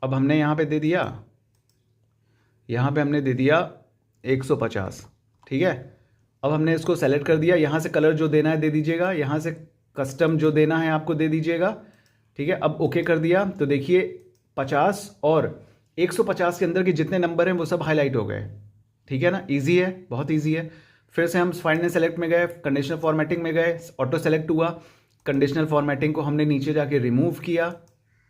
अब हमने यहाँ पे दे दिया, यहाँ पे हमने दे दिया 150, ठीक है। अब हमने इसको सेलेक्ट कर दिया, यहाँ से कलर जो देना है दे दीजिएगा, यहाँ से कस्टम जो देना है आपको दे दीजिएगा, ठीक है। अब ओके कर दिया तो देखिए 50 और 150 के अंदर के जितने नंबर हैं वो सब हाईलाइट हो गए, ठीक है ना। इजी है, बहुत इजी है। फिर से हम फाइंड एंड सेलेक्ट में गए, कंडीशनल फॉर्मेटिंग में गए, ऑटो सेलेक्ट हुआ, कंडीशनल फॉर्मेटिंग को हमने नीचे जाके रिमूव किया,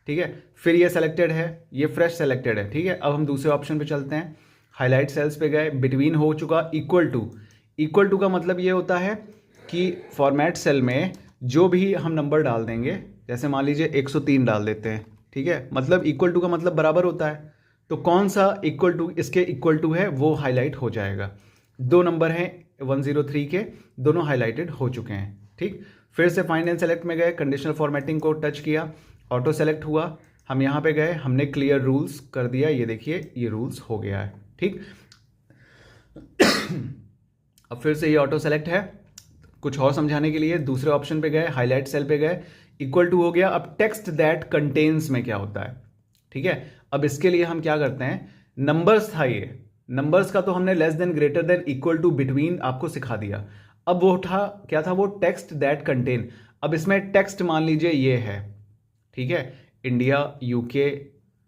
ठीक है। फिर ये सेलेक्टेड है, ये फ्रेश सेलेक्टेड है, ठीक है। अब हम दूसरे ऑप्शन पे चलते हैं, हाईलाइट सेल्स पे गए, बिटवीन हो चुका, इक्वल टू का मतलब ये होता है कि फॉर्मेट सेल में जो भी हम नंबर डाल देंगे, जैसे मान लीजिए 103 डाल देते हैं, ठीक है, मतलब इक्वल टू का मतलब बराबर होता है। तो कौन सा इक्वल टू इसके इक्वल टू है वो हाईलाइट हो जाएगा। दो नंबर हैं 103 के, दोनों हाईलाइटेड हो चुके हैं, ठीक। फिर से फाइंड एंड सेलेक्ट में गए, कंडीशनल फॉर्मेटिंग को टच किया, ऑटो सेलेक्ट हुआ, हम यहाँ पे गए, हमने क्लियर रूल्स कर दिया, ये देखिए ये रूल्स हो गया है, ठीक। अब फिर से ये ऑटो सेलेक्ट है, कुछ और समझाने के लिए दूसरे ऑप्शन पे गए, हाईलाइट सेल पे गए, इक्वल टू हो गया। अब टेक्स्ट दैट कंटेन्स में क्या होता है, ठीक है। अब इसके लिए हम क्या करते हैं, नंबर्स था ये, नंबर्स का तो हमने less than, greater than, equal to, between आपको सिखा दिया। अब वो था क्या था, वो टेक्स्ट दैट कंटेन। अब इसमें टेक्स्ट मान लीजिए ये है, ठीक है, इंडिया, यूके,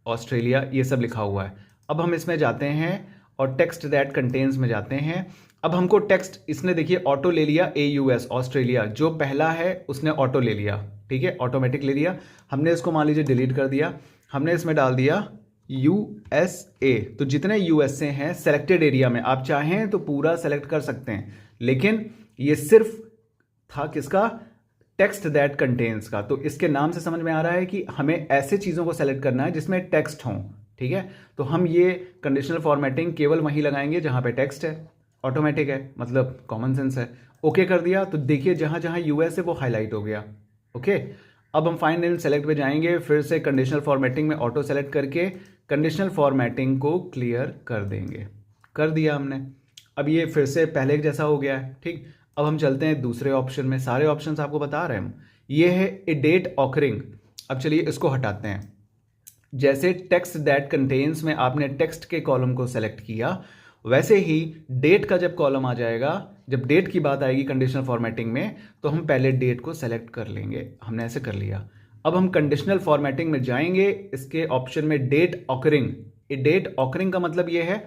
ऑस्ट्रेलिया, ये सब लिखा हुआ है। अब हम इसमें जाते हैं और टेक्स्ट दैट कंटेन्स में जाते हैं। अब हमको टेक्स्ट, इसने देखिए ऑटो ले लिया, AUS ऑस्ट्रेलिया, जो पहला है उसने ऑटो ले लिया, ठीक है, ऑटोमेटिक ले लिया। हमने इसको मान लीजिए डिलीट कर दिया, हमने इसमें डाल दिया USA। तो जितने USA हैं सेलेक्टेड एरिया में, आप चाहें तो पूरा सेलेक्ट कर सकते हैं, लेकिन ये सिर्फ था किसका, टेक्स्ट दैट कंटेन्स का। तो इसके नाम से समझ में आ रहा है कि हमें ऐसे चीज़ों को सेलेक्ट करना है जिसमें टेक्स्ट हों, ठीक है। तो हम ये कंडीशनल फॉर्मेटिंग केवल वहीं लगाएंगे जहां पे टेक्स्ट है, ऑटोमेटिक है, मतलब कॉमन सेंस है। ओके कर दिया तो देखिए जहां जहां US है वो हाईलाइट हो गया, ओके। अब हम फाइंड एंड सेलेक्ट पे जाएंगे, फिर से कंडीशनल फॉर्मेटिंग में ऑटो सेलेक्ट करके कंडीशनल फॉर्मेटिंग को क्लियर कर देंगे, कर दिया हमने। अब ये फिर से पहले जैसा हो गया है, ठीक। अब हम चलते हैं दूसरे ऑप्शन में, सारे ऑप्शंस आपको बता रहे हैं हम। ये है ए डेट ऑकरिंग। अब चलिए इसको हटाते हैं। जैसे टेक्स्ट दैट कंटेन्स में आपने टेक्स्ट के कॉलम को सेलेक्ट किया, वैसे ही डेट का जब कॉलम आ जाएगा, जब डेट की बात आएगी कंडीशनल फॉर्मेटिंग में, तो हम पहले डेट को सेलेक्ट कर लेंगे। हमने ऐसे कर लिया। अब हम कंडीशनल फॉर्मेटिंग में जाएंगे, इसके ऑप्शन में डेट ऑकरिंग। ए डेट ऑकरिंग का मतलब ये है,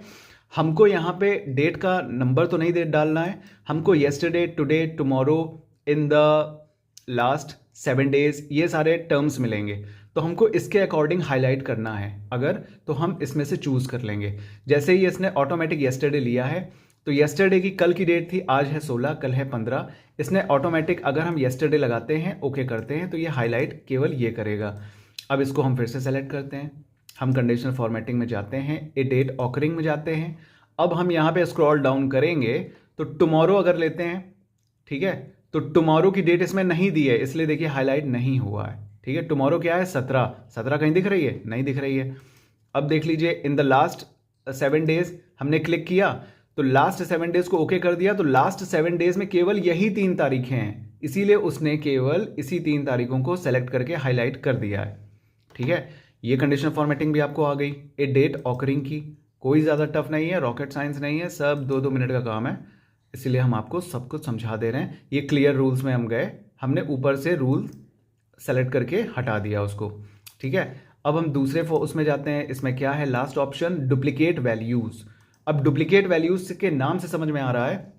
हमको यहाँ पे डेट का नंबर तो नहीं दे डालना है, हमको yesterday, today, tomorrow, in the last 7 days, ये सारे टर्म्स मिलेंगे। तो हमको इसके अकॉर्डिंग हाईलाइट करना है, अगर तो हम इसमें से चूज कर लेंगे। जैसे ही इसने ऑटोमेटिक येस्टरडे लिया है, तो येस्टरडे की कल की डेट थी, आज है 16, कल है 15, इसने ऑटोमेटिक अगर हम येस्टरडे लगाते हैं, ओके करते हैं, तो ये हाईलाइट केवल ये करेगा। अब इसको हम फिर से सेलेक्ट करते हैं, हम कंडीशनल फॉर्मेटिंग में जाते हैं, ए डेट ऑकरिंग में जाते हैं। अब हम यहाँ पे स्क्रॉल डाउन करेंगे तो टुमारो अगर लेते हैं, ठीक है, तो टुमारो की डेट इसमें नहीं दी है, इसलिए देखिए हाईलाइट नहीं हुआ है, ठीक है। टुमारो क्या है, 17 कहीं दिख रही है, नहीं दिख रही है। अब देख लीजिए इन द लास्ट 7 डेज, हमने क्लिक किया तो लास्ट 7 डेज को ओके कर दिया, तो लास्ट 7 डेज में केवल यही 3 तारीखें हैं, इसीलिए उसने केवल इसी 3 तारीखों को सेलेक्ट करके हाईलाइट कर दिया है, ठीक है। ये कंडीशनल फॉर्मेटिंग भी आपको आ गई ए डेट ऑकरिंग की। कोई ज़्यादा टफ नहीं है, रॉकेट साइंस नहीं है, सब 2-2 मिनट का काम है, इसीलिए हम आपको सब कुछ समझा दे रहे हैं। ये क्लियर रूल्स में हम गए, हमने ऊपर से रूल सेलेक्ट करके हटा दिया उसको, ठीक है। अब हम दूसरे उसमें जाते हैं, इसमें क्या है, लास्ट ऑप्शन डुप्लीकेट वैल्यूज़। अब डुप्लीकेट वैल्यूज़ के नाम से समझ में आ रहा है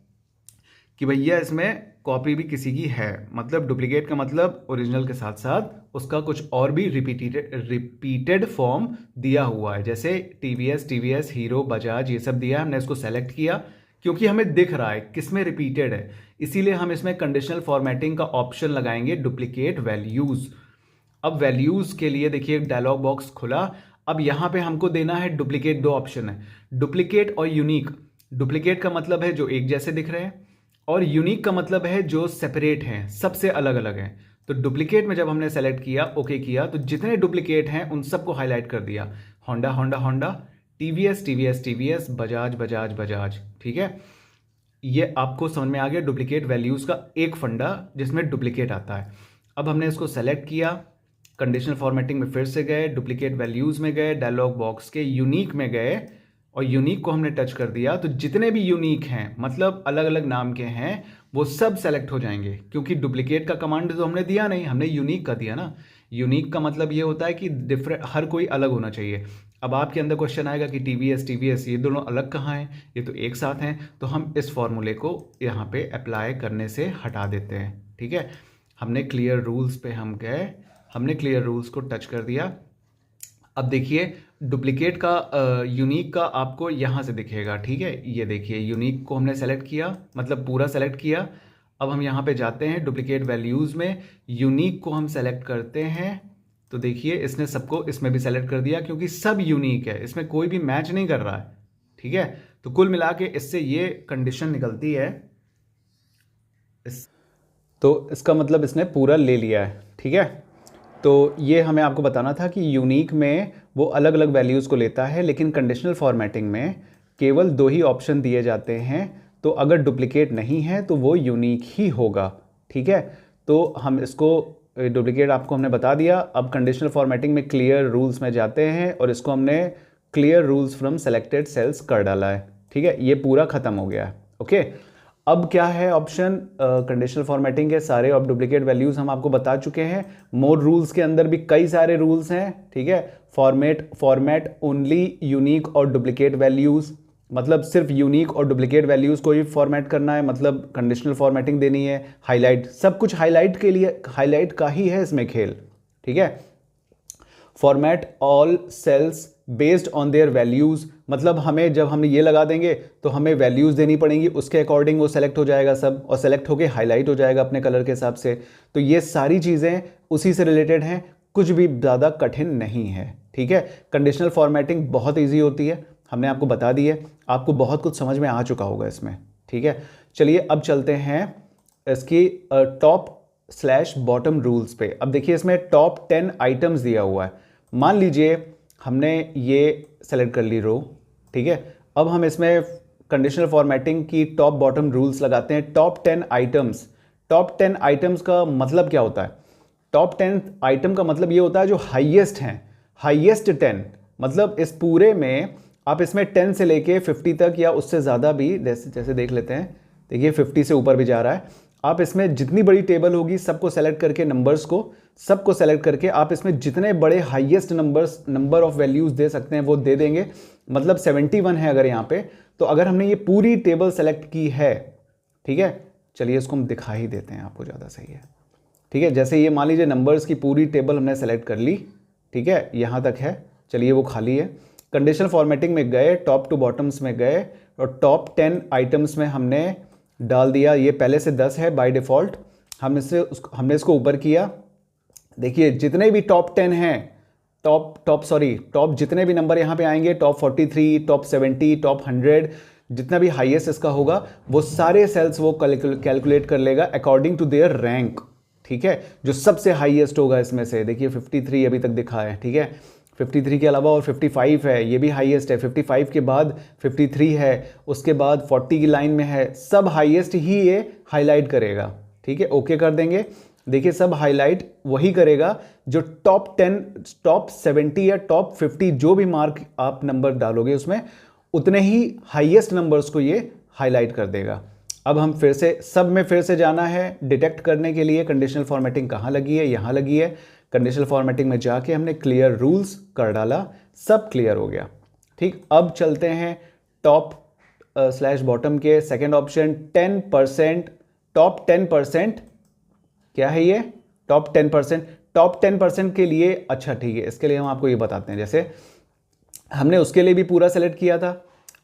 कि भैया इसमें कॉपी भी किसी की है, मतलब डुप्लीकेट का मतलब ओरिजिनल के साथ साथ उसका कुछ और भी रिपीटेड फॉर्म दिया हुआ है। जैसे TVS, हीरो, बजाज, ये सब दिया है, हमने इसको सेलेक्ट किया क्योंकि हमें दिख रहा है किसमें रिपीटेड है, इसीलिए हम इसमें कंडीशनल फॉर्मेटिंग का ऑप्शन लगाएंगे डुप्लीकेट वैल्यूज़। अब वैल्यूज़ के लिए देखिए डायलॉग बॉक्स खुला। अब यहाँ पे हमको देना है डुप्लीकेट, 2 ऑप्शन है, डुप्लीकेट और यूनिक। डुप्लीकेट का मतलब है जो एक जैसे दिख रहे हैं, और यूनिक का मतलब है जो सेपरेट हैं, सबसे अलग अलग हैं। तो डुप्लीकेट में जब हमने सेलेक्ट किया, ओके किया, तो जितने डुप्लीकेट हैं उन सबको हाईलाइट कर दिया। Honda Honda Honda, TVS TVS TVS, Bajaj Bajaj Bajaj. ठीक है, ये आपको समझ में आ गया डुप्लीकेट वैल्यूज़ का एक फंडा जिसमें डुप्लीकेट आता है। अब हमने इसको सेलेक्ट किया, कंडीशनल फॉर्मेटिंग में फिर से गए, डुप्लीकेट वैल्यूज़ में गए, डायलॉग बॉक्स के यूनिक में गए और यूनिक को हमने टच कर दिया। तो जितने भी यूनिक हैं, मतलब अलग अलग नाम के हैं, वो सब सेलेक्ट हो जाएंगे, क्योंकि डुप्लीकेट का कमांड तो हमने दिया नहीं, हमने यूनिक का दिया ना। यूनिक का मतलब ये होता है कि डिफरेंट, हर कोई अलग होना चाहिए। अब आपके अंदर क्वेश्चन आएगा कि टीवीएस ये दोनों अलग कहाँ हैं, ये तो एक साथ हैं। तो हम इस फॉर्मूले को यहाँ पे अप्लाई करने से हटा देते हैं। ठीक है, हमने क्लियर रूल्स पे हम गए, हमने क्लियर रूल्स को टच कर दिया। अब देखिए डुप्लीकेट का यूनिक का आपको यहाँ से दिखेगा। ठीक है, ये देखिए यूनिक को हमने सेलेक्ट किया, मतलब पूरा सेलेक्ट किया। अब हम यहाँ पे जाते हैं डुप्लीकेट वैल्यूज़ में, यूनिक को हम सेलेक्ट करते हैं। तो देखिए इसने सबको इसमें भी सेलेक्ट कर दिया, क्योंकि सब यूनिक है, इसमें कोई भी मैच नहीं कर रहा है। ठीक है, तो कुल मिला के इससे ये कंडीशन निकलती है, तो इसका मतलब इसने पूरा ले लिया है। ठीक है, तो ये हमें आपको बताना था कि यूनिक में वो अलग अलग वैल्यूज़ को लेता है, लेकिन कंडीशनल फॉर्मेटिंग में केवल 2 ही ऑप्शन दिए जाते हैं। तो अगर डुप्लीकेट नहीं है तो वो यूनिक ही होगा। ठीक है, तो हम इसको डुप्लीकेट आपको हमने बता दिया। अब कंडीशनल फॉर्मेटिंग में क्लियर रूल्स में जाते हैं और इसको हमने clear rules from selected cells कर डाला है। ठीक है, ये पूरा ख़त्म हो गया है। ओके, अब क्या है ऑप्शन, कंडीशनल फॉर्मेटिंग के सारे अब डुप्लीकेट वैल्यूज़ हम आपको बता चुके हैं। मोर रूल्स के अंदर भी कई सारे रूल्स हैं। ठीक है, फॉर्मेट ओनली यूनिक और डुप्लीकेट वैल्यूज़, मतलब सिर्फ यूनिक और डुप्लीकेट वैल्यूज़ को ही फॉर्मेट करना है, मतलब कंडीशनल फॉर्मेटिंग देनी है। हाईलाइट, सब कुछ हाईलाइट के लिए, हाईलाइट का ही है इसमें खेल। ठीक है, format all cells based on their values, मतलब हमें जब हम ये लगा देंगे तो हमें वैल्यूज़ देनी पड़ेंगी, उसके अकॉर्डिंग वो सेलेक्ट हो जाएगा सब, और सेलेक्ट होके हाईलाइट हो जाएगा अपने कलर के हिसाब से। तो ये सारी चीज़ें उसी से रिलेटेड हैं, कुछ भी ज़्यादा कठिन नहीं है। ठीक है, कंडीशनल फॉर्मेटिंग बहुत ईजी होती है, हमने आपको बता दी है, आपको बहुत कुछ समझ में आ चुका होगा इसमें। ठीक है, चलिए अब चलते हैं इसकी टॉप स्लैश बॉटम रूल्स पे। अब देखिए इसमें टॉप 10 आइटम्स दिया हुआ है। मान लीजिए हमने ये सेलेक्ट कर ली रो। ठीक है, अब हम इसमें कंडीशनल फॉर्मेटिंग की टॉप बॉटम रूल्स लगाते हैं। टॉप 10 आइटम्स, टॉप 10 आइटम्स का मतलब क्या होता है? टॉप 10 आइटम का मतलब ये होता है जो हाईएस्ट हैं, हाईएस्ट 10, मतलब इस पूरे में आप इसमें 10 से लेके 50 तक या उससे ज़्यादा भी, जैसे देख लेते हैं, देखिए 50 से ऊपर भी जा रहा है। आप इसमें जितनी बड़ी टेबल होगी सबको सेलेक्ट करके, नंबर्स को सबको सेलेक्ट करके आप इसमें जितने बड़े हाईएस्ट नंबर ऑफ वैल्यूज़ दे सकते हैं वो दे देंगे। मतलब 71 है अगर यहाँ पे, तो अगर हमने ये पूरी टेबल सेलेक्ट की है, ठीक है, चलिए इसको हम दिखा ही देते हैं आपको, ज़्यादा सही है। ठीक है, जैसे ये मान लीजिए नंबर्स की पूरी टेबल हमने सेलेक्ट कर ली। ठीक है, यहाँ तक है, चलिए वो खाली है। कंडीशनल फॉर्मेटिंग में गए, टॉप टू बॉटम्स में गए और टॉप 10 आइटम्स में हमने डाल दिया। ये पहले से 10 है बाय डिफ़ॉल्ट, हमने इसको ऊपर किया। देखिए जितने भी टॉप 10 हैं, टॉप जितने भी नंबर यहाँ पे आएंगे, टॉप 43, टॉप 70, टॉप 100, जितना भी हाईएस्ट इसका होगा वो सारे सेल्स वो कैलकुलेट कर लेगा अकॉर्डिंग टू देयर रैंक। ठीक है, जो सबसे हाईएस्ट होगा इसमें से, देखिए 53 अभी तक दिखा है। ठीक है, 53 के अलावा और 55 है, ये भी हाईएस्ट है। 55 के बाद 53 है, उसके बाद 40 की लाइन में है, सब हाईएस्ट ही ये हाईलाइट करेगा। ठीक है, ओके कर देंगे। देखिए सब हाईलाइट वही करेगा जो टॉप 10, टॉप 70 या टॉप 50, जो भी मार्क आप नंबर डालोगे उसमें उतने ही हाईएस्ट नंबर्स को ये हाईलाइट कर देगा। अब हम फिर से सब में फिर से जाना है डिटेक्ट करने के लिए कंडीशनल फॉर्मेटिंग कहाँ लगी है, यहाँ लगी है। कंडीशनल फॉर्मेटिंग में जाके हमने क्लियर रूल्स कर डाला, सब क्लियर हो गया। ठीक, अब चलते हैं टॉप स्लैश बॉटम के सेकेंड ऑप्शन 10%। टॉप 10% क्या है ये? टॉप 10%। टॉप 10% के लिए, अच्छा ठीक है, इसके लिए हम आपको ये बताते हैं। जैसे हमने उसके लिए भी पूरा सेलेक्ट किया था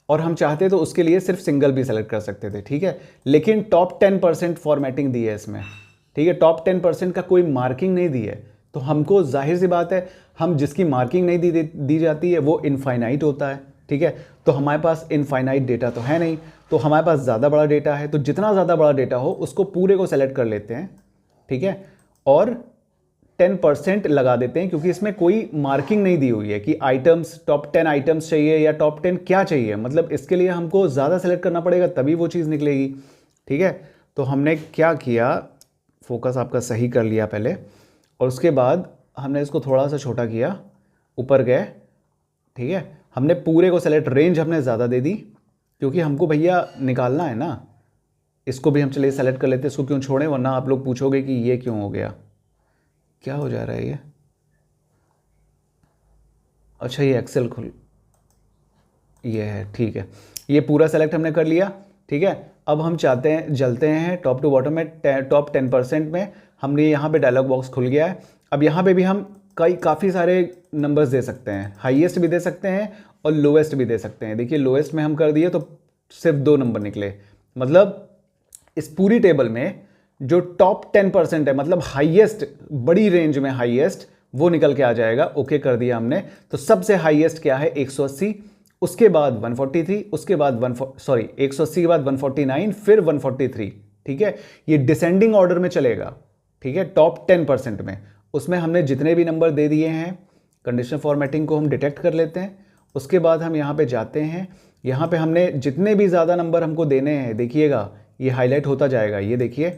और हम चाहते तो उसके लिए सिर्फ सिंगल भी सेलेक्ट कर सकते थे। ठीक है, लेकिन टॉप 10% फॉर्मेटिंग दी है इसमें। ठीक है, टॉप 10% का कोई मार्किंग नहीं दी है, तो हमको जाहिर सी बात है, हम जिसकी मार्किंग नहीं दी जाती है वो इनफाइनाइट होता है। ठीक है, तो हमारे पास इनफाइनाइट डेटा तो है नहीं, तो हमारे पास ज़्यादा बड़ा डेटा है, तो जितना ज़्यादा बड़ा डेटा हो उसको पूरे को सेलेक्ट कर लेते हैं, ठीक है, और 10% लगा देते हैं, क्योंकि इसमें कोई मार्किंग नहीं दी हुई है कि आइटम्स टॉप 10 आइटम्स चाहिए या टॉप 10 क्या चाहिए, मतलब इसके लिए हमको ज़्यादा सेलेक्ट करना पड़ेगा तभी वो चीज़ निकलेगी, ठीक है। तो हमने क्या किया, फोकस आपका सही कर लिया पहले, और उसके बाद हमने इसको थोड़ा सा छोटा किया, ऊपर गए, ठीक है। हमने पूरे को सेलेक्ट, रेंज हमने ज़्यादा दे दी क्योंकि हमको भैया निकालना है ना। इसको भी हम चलिए सेलेक्ट कर लेते हैं, इसको क्यों छोड़ें, वरना आप लोग पूछोगे कि ये क्यों हो गया, क्या हो जा रहा है ये। अच्छा ये एक्सेल खुल, ये है, ठीक है, ये पूरा सेलेक्ट हमने कर लिया, ठीक है। अब हम चाहते हैं, जलते हैं टॉप टू बॉटम में, टॉप 10% में हमने यहाँ पे डायलॉग बॉक्स खुल गया है। अब यहाँ पे भी हम काफ़ी सारे नंबर्स दे सकते हैं, हाईएस्ट भी दे सकते हैं और लोएस्ट भी दे सकते हैं। देखिए लोएस्ट में हम कर दिए तो सिर्फ 2 नंबर निकले, मतलब इस पूरी टेबल में जो टॉप 10% है, मतलब हाईएस्ट, बड़ी रेंज में हाईएस्ट, वो निकल के आ जाएगा। ओके कर दिया हमने। तो सबसे हाईएस्ट क्या है, 180, उसके बाद 143, उसके बाद 180 के बाद 149, फिर 143, ठीक है। ये डिसेंडिंग ऑर्डर में चलेगा, ठीक है, टॉप 10% में। उसमें हमने जितने भी नंबर दे दिए हैं, कंडीशनल फॉर्मेटिंग को हम डिटेक्ट कर लेते हैं। उसके बाद हम यहाँ पे जाते हैं, यहाँ पे हमने जितने भी ज़्यादा नंबर हमको देने हैं, देखिएगा ये हाईलाइट होता जाएगा, ये देखिए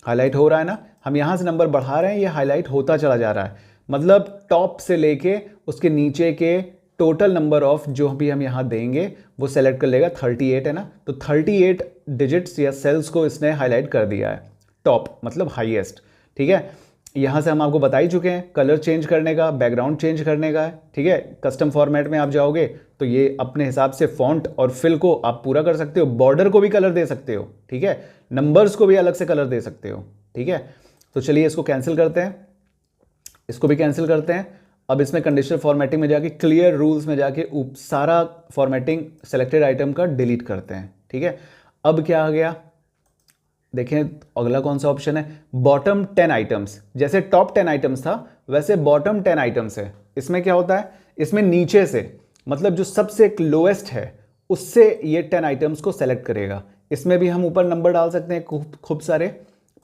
हाईलाइट हो रहा है ना, हम यहाँ से नंबर बढ़ा रहे हैं, ये हाईलाइट होता चला जा रहा है, मतलब टॉप से लेके उसके नीचे के टोटल नंबर ऑफ जो भी हम यहाँ देंगे वो सेलेक्ट कर लेगा। 38 है ना, तो 38 डिजिट्स या सेल्स को इसने हाईलाइट कर दिया है, टॉप मतलब हाईएस्ट, ठीक है। यहाँ से हम आपको बता ही चुके हैं कलर चेंज करने का, बैकग्राउंड चेंज करने का है, ठीक है। कस्टम फॉर्मेट में आप जाओगे तो ये अपने हिसाब से फॉन्ट और फिल को आप पूरा कर सकते हो, बॉर्डर को भी कलर दे सकते हो, ठीक है, नंबर्स को भी अलग से कलर दे सकते हो, ठीक है। तो चलिए इसको कैंसिल करते हैं, इसको भी कैंसिल करते हैं। अब इसमें कंडीशनल फॉर्मेटिंग में जाके, क्लियर रूल्स में जाके सारा फॉर्मेटिंग सेलेक्टेड आइटम का डिलीट करते हैं, ठीक है। अब क्या आ गया, देखें अगला कौन सा ऑप्शन है, बॉटम 10 आइटम्स। जैसे टॉप 10 आइटम्स था वैसे बॉटम 10 आइटम्स है। इसमें क्या होता है, इसमें नीचे से, मतलब जो सबसे लोएस्ट है उससे ये 10 आइटम्स को सेलेक्ट करेगा। इसमें भी हम ऊपर नंबर डाल सकते हैं खूब सारे।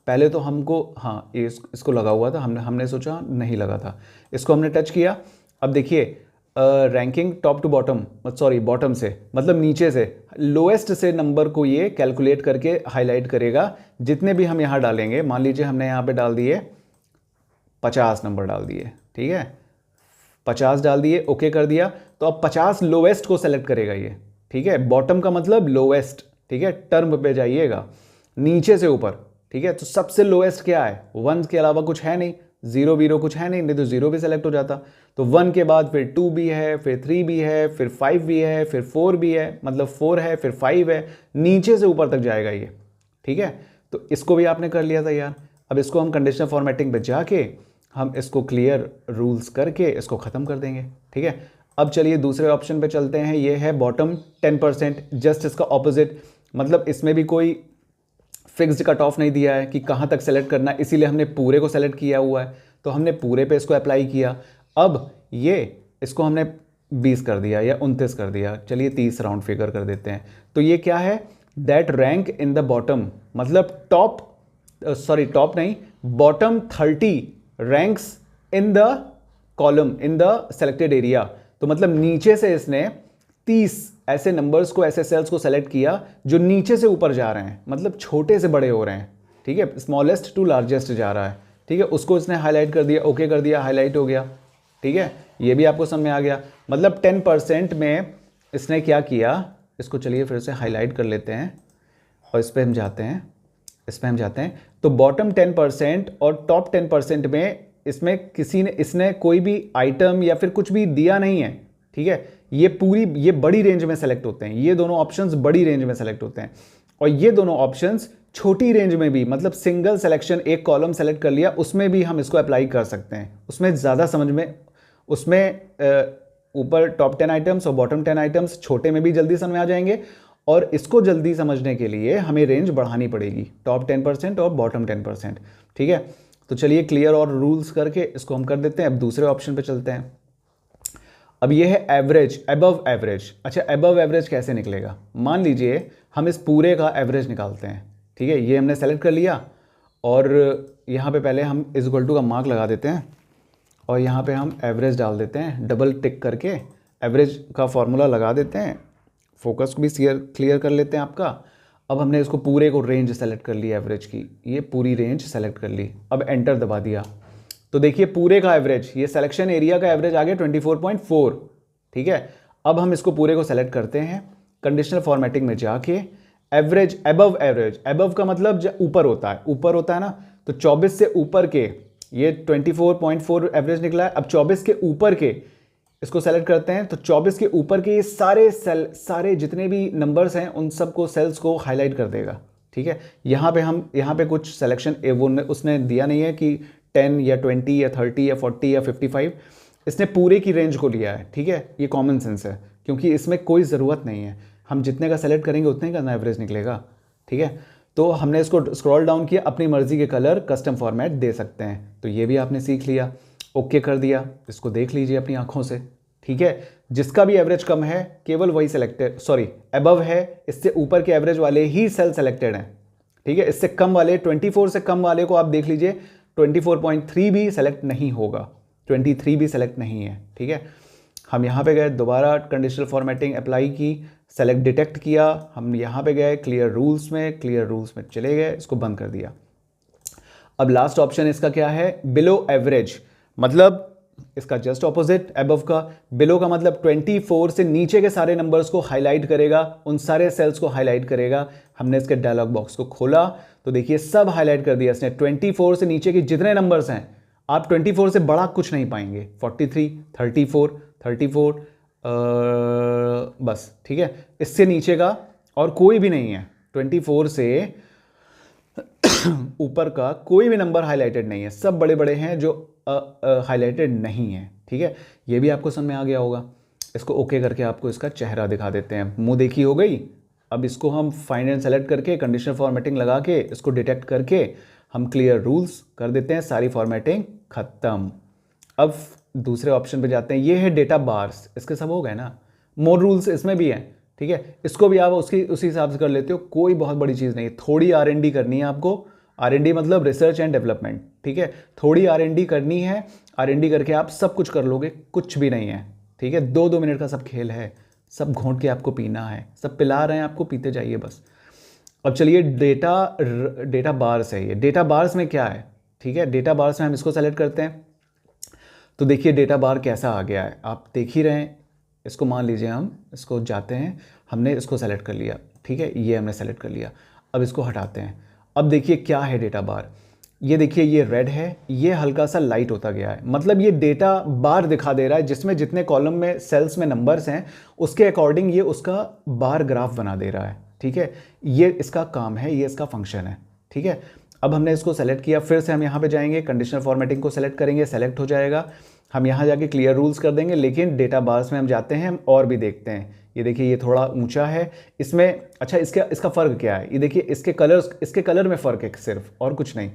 पहले तो हमको, हाँ इसको लगा हुआ था, हमने सोचा नहीं लगा था, इसको हमने टच किया। अब देखिए ranking top to bottom, sorry bottom से, मतलब नीचे से लोएस्ट से नंबर को ये कैलकुलेट करके हाईलाइट करेगा। जितने भी हम यहाँ डालेंगे, मान लीजिए हमने यहाँ पे डाल दिए 50 नंबर डाल दिए, ठीक है, 50 डाल दिए, ओके कर दिया, तो अब 50 लोएस्ट को सेलेक्ट करेगा ये, ठीक है। बॉटम का मतलब लोएस्ट, ठीक है, टर्म पे जाइएगा नीचे से ऊपर, ठीक है। तो सबसे लोएस्ट क्या है, 1 के अलावा कुछ है नहीं, 0 0 कुछ है नहीं तो 0 भी सेलेक्ट हो जाता। तो 1 के बाद फिर 2 भी है, फिर 3 भी है, फिर 5 भी है, फिर 4 भी है, मतलब 4 है, फिर 5 है, नीचे से ऊपर तक जाएगा ये, ठीक है। तो इसको भी आपने कर लिया था यार। अब इसको हम कंडीशनल फॉर्मेटिंग पे जाके हम इसको क्लियर रूल्स करके इसको ख़त्म कर देंगे, ठीक है। अब चलिए दूसरे ऑप्शन पे चलते हैं, ये है बॉटम 10%, जस्ट इसका ऑपोजिट, मतलब इसमें भी कोई फिक्स्ड कट ऑफ नहीं दिया है कि कहाँ तक सेलेक्ट करना है, इसीलिए हमने पूरे को सेलेक्ट किया हुआ है, तो हमने पूरे पे इसको अप्लाई किया। अब ये इसको हमने 20 कर दिया या 29 कर दिया, चलिए 30 राउंड फिगर कर देते हैं। तो ये क्या है, that rank in the bottom, मतलब टॉप नहीं, bottom 30 ranks in the column in the selected area. तो मतलब नीचे से इसने 30 ऐसे नंबर्स को, ऐसे सेल्स को सेलेक्ट किया जो नीचे से ऊपर जा रहे हैं, मतलब छोटे से बड़े हो रहे हैं, ठीक है, स्मॉलेस्ट टू लार्जेस्ट जा रहा है, ठीक है। उसको इसने हाईलाइट कर दिया, ओके कर दिया, हाईलाइट हो गया, ठीक है। ये भी आपको समझ में आ गया, मतलब 10% में इसने क्या किया। इसको चलिए फिर से हाईलाइट कर लेते हैं और इस पर हम जाते हैं, तो बॉटम 10% और टॉप 10% में इसमें इसने कोई भी आइटम या फिर कुछ भी दिया नहीं है, ठीक है। ये बड़ी रेंज में सेलेक्ट होते हैं, ये दोनों ऑप्शंस बड़ी रेंज में सेलेक्ट होते हैं, और ये दोनों ऑप्शंस छोटी रेंज में भी, मतलब सिंगल सिलेक्शन, एक कॉलम सेलेक्ट कर लिया उसमें भी हम इसको अप्लाई कर सकते हैं। उसमें ज़्यादा समझ में, उसमें ऊपर टॉप 10 आइटम्स और बॉटम 10 आइटम्स छोटे में भी जल्दी समझ में आ जाएंगे, और इसको जल्दी समझने के लिए हमें रेंज बढ़ानी पड़ेगी, टॉप 10% और बॉटम 10%, ठीक है। तो चलिए क्लियर और रूल्स करके इसको हम कर देते हैं। अब दूसरे ऑप्शन पे चलते हैं। अब ये है एवरेज, अबव एवरेज। अच्छा, अबव एवरेज कैसे निकलेगा? मान लीजिए हम इस पूरे का एवरेज निकालते हैं, ठीक है। ये हमने सेलेक्ट कर लिया और यहाँ पे पहले हम इज इक्वल टू का मार्क लगा देते हैं और यहाँ पे हम एवरेज डाल देते हैं, डबल टिक करके एवरेज का फॉर्मूला लगा देते हैं। फोकस को भी क्लियर कर लेते हैं आपका। अब हमने इसको पूरे को रेंज सेलेक्ट कर ली एवरेज की, ये पूरी रेंज सेलेक्ट कर ली। अब एंटर दबा दिया तो देखिए पूरे का एवरेज, ये सिलेक्शन एरिया का एवरेज आ गया 24.4, ठीक है। अब हम इसको पूरे को सेलेक्ट करते हैं, कंडीशनल फॉर्मेटिंग में जाके एवरेज अबव एवरेज, अबव का मतलब ऊपर होता है, ऊपर होता है ना, तो 24 से ऊपर के, ये 24.4 एवरेज निकला है। अब 24 के ऊपर के इसको सेलेक्ट करते हैं, तो 24 के ऊपर के ये सारे सेल, सारे जितने भी नंबर्स हैं उन सबको, सेल्स को हाईलाइट कर देगा, ठीक है। यहाँ पे कुछ सिलेक्शन वो उसने दिया नहीं है कि 10 या 20 या 30 या 40 या 55, इसने पूरे की रेंज को लिया है, ठीक है। ये कॉमन सेंस है क्योंकि इसमें कोई ज़रूरत नहीं है, हम जितने का सेलेक्ट करेंगे उतने का एवरेज निकलेगा, ठीक है। तो हमने इसको स्क्रॉल डाउन किया, अपनी मर्जी के कलर कस्टम फॉर्मेट दे सकते हैं, तो ये भी आपने सीख लिया। ओके कर दिया, इसको देख लीजिए अपनी आंखों से, ठीक है। जिसका भी एवरेज कम है केवल वही सेलेक्टेड, सॉरी अबव है, इससे ऊपर के एवरेज वाले ही सेल सेलेक्टेड हैं, ठीक है। इससे कम वाले, 24 से कम वाले को आप देख लीजिए 24.3 भी सेलेक्ट नहीं होगा, 23 भी सेलेक्ट नहीं है, ठीक है। हम यहाँ पे गए, दोबारा कंडीशनल फॉर्मेटिंग अप्लाई की, सेलेक्ट डिटेक्ट किया, हम यहाँ पे गए क्लियर रूल्स में, क्लियर रूल्स में चले गए, इसको बंद कर दिया। अब लास्ट ऑप्शन इसका क्या है? बिलो एवरेज, मतलब इसका जस्ट ऑपोजिट अबव का। बिलो का मतलब 24 से नीचे के सारे नंबर्स को हाईलाइट करेगा, उन सारे सेल्स को हाईलाइट करेगा। हमने इसके डायलॉग बॉक्स को खोला तो देखिए सब हाईलाइट कर दिया इसने। 24 से नीचे के जितने नंबर्स हैं, आप 24 से बड़ा कुछ नहीं पाएंगे, 43, 34, बस, ठीक है। इससे नीचे का और कोई भी नहीं है, 24 से ऊपर का कोई भी नंबर हाईलाइटेड नहीं है, सब बड़े बड़े हैं जो हाईलाइटेड नहीं है, ठीक है। ये भी आपको समझ में आ गया होगा। इसको ओके करके आपको इसका चेहरा दिखा देते हैं, मुंह देखी हो गई। अब इसको हम फाइंड एंड सेलेक्ट करके कंडीशनल फॉर्मेटिंग लगा के इसको डिटेक्ट करके हम क्लियर रूल्स कर देते हैं, सारी फॉर्मेटिंग खत्म। अब दूसरे ऑप्शन पे जाते हैं, ये है डेटा बार्स, इसके सब हो गए ना। मोर रूल्स इसमें भी है, ठीक है। इसको भी आप उसी हिसाब से कर लेते हो, कोई बहुत बड़ी चीज़ नहीं। थोड़ी R&D करनी है आपको, R&D मतलब रिसर्च एंड डेवलपमेंट, ठीक है। थोड़ी R&D करनी है, R&D करके आप सब कुछ कर लोगे, कुछ भी नहीं है, ठीक है। 2-2 मिनट का सब खेल है, सब घोंट के आपको पीना है, सब पिला रहे हैं आपको, पीते जाइए बस। अब चलिए डेटा बार्स है, ये डेटा बार्स में क्या है, ठीक है। डेटा बार्स में हम इसको सेलेक्ट करते हैं तो देखिए डेटा बार कैसा आ गया है, आप देख ही रहे हैं। इसको मान लीजिए हम इसको जाते हैं, हमने इसको सेलेक्ट कर लिया, ठीक है, ये हमने सेलेक्ट कर लिया। अब इसको हटाते हैं, अब देखिए क्या है डेटा बार। ये देखिए ये रेड है, ये हल्का सा लाइट होता गया है, मतलब ये डेटा बार दिखा दे रहा है जिसमें जितने कॉलम में सेल्स में नंबर्स हैं उसके अकॉर्डिंग ये उसका बार ग्राफ बना दे रहा है, ठीक है। ये इसका काम है, ये इसका फंक्शन है, ठीक है। अब हमने इसको सेलेक्ट किया, फिर से हम यहाँ पे जाएंगे, कंडीशनल फॉर्मेटिंग को सेलेक्ट करेंगे, सेलेक्ट हो जाएगा। हम यहाँ जाके क्लियर रूल्स कर देंगे, लेकिन डेटा बार्स में हम जाते हैं और भी देखते हैं। ये देखिए ये थोड़ा ऊंचा है इसमें। अच्छा इसका फ़र्क क्या है, ये देखिए इसके कलर में फ़र्क है सिर्फ, और कुछ नहीं।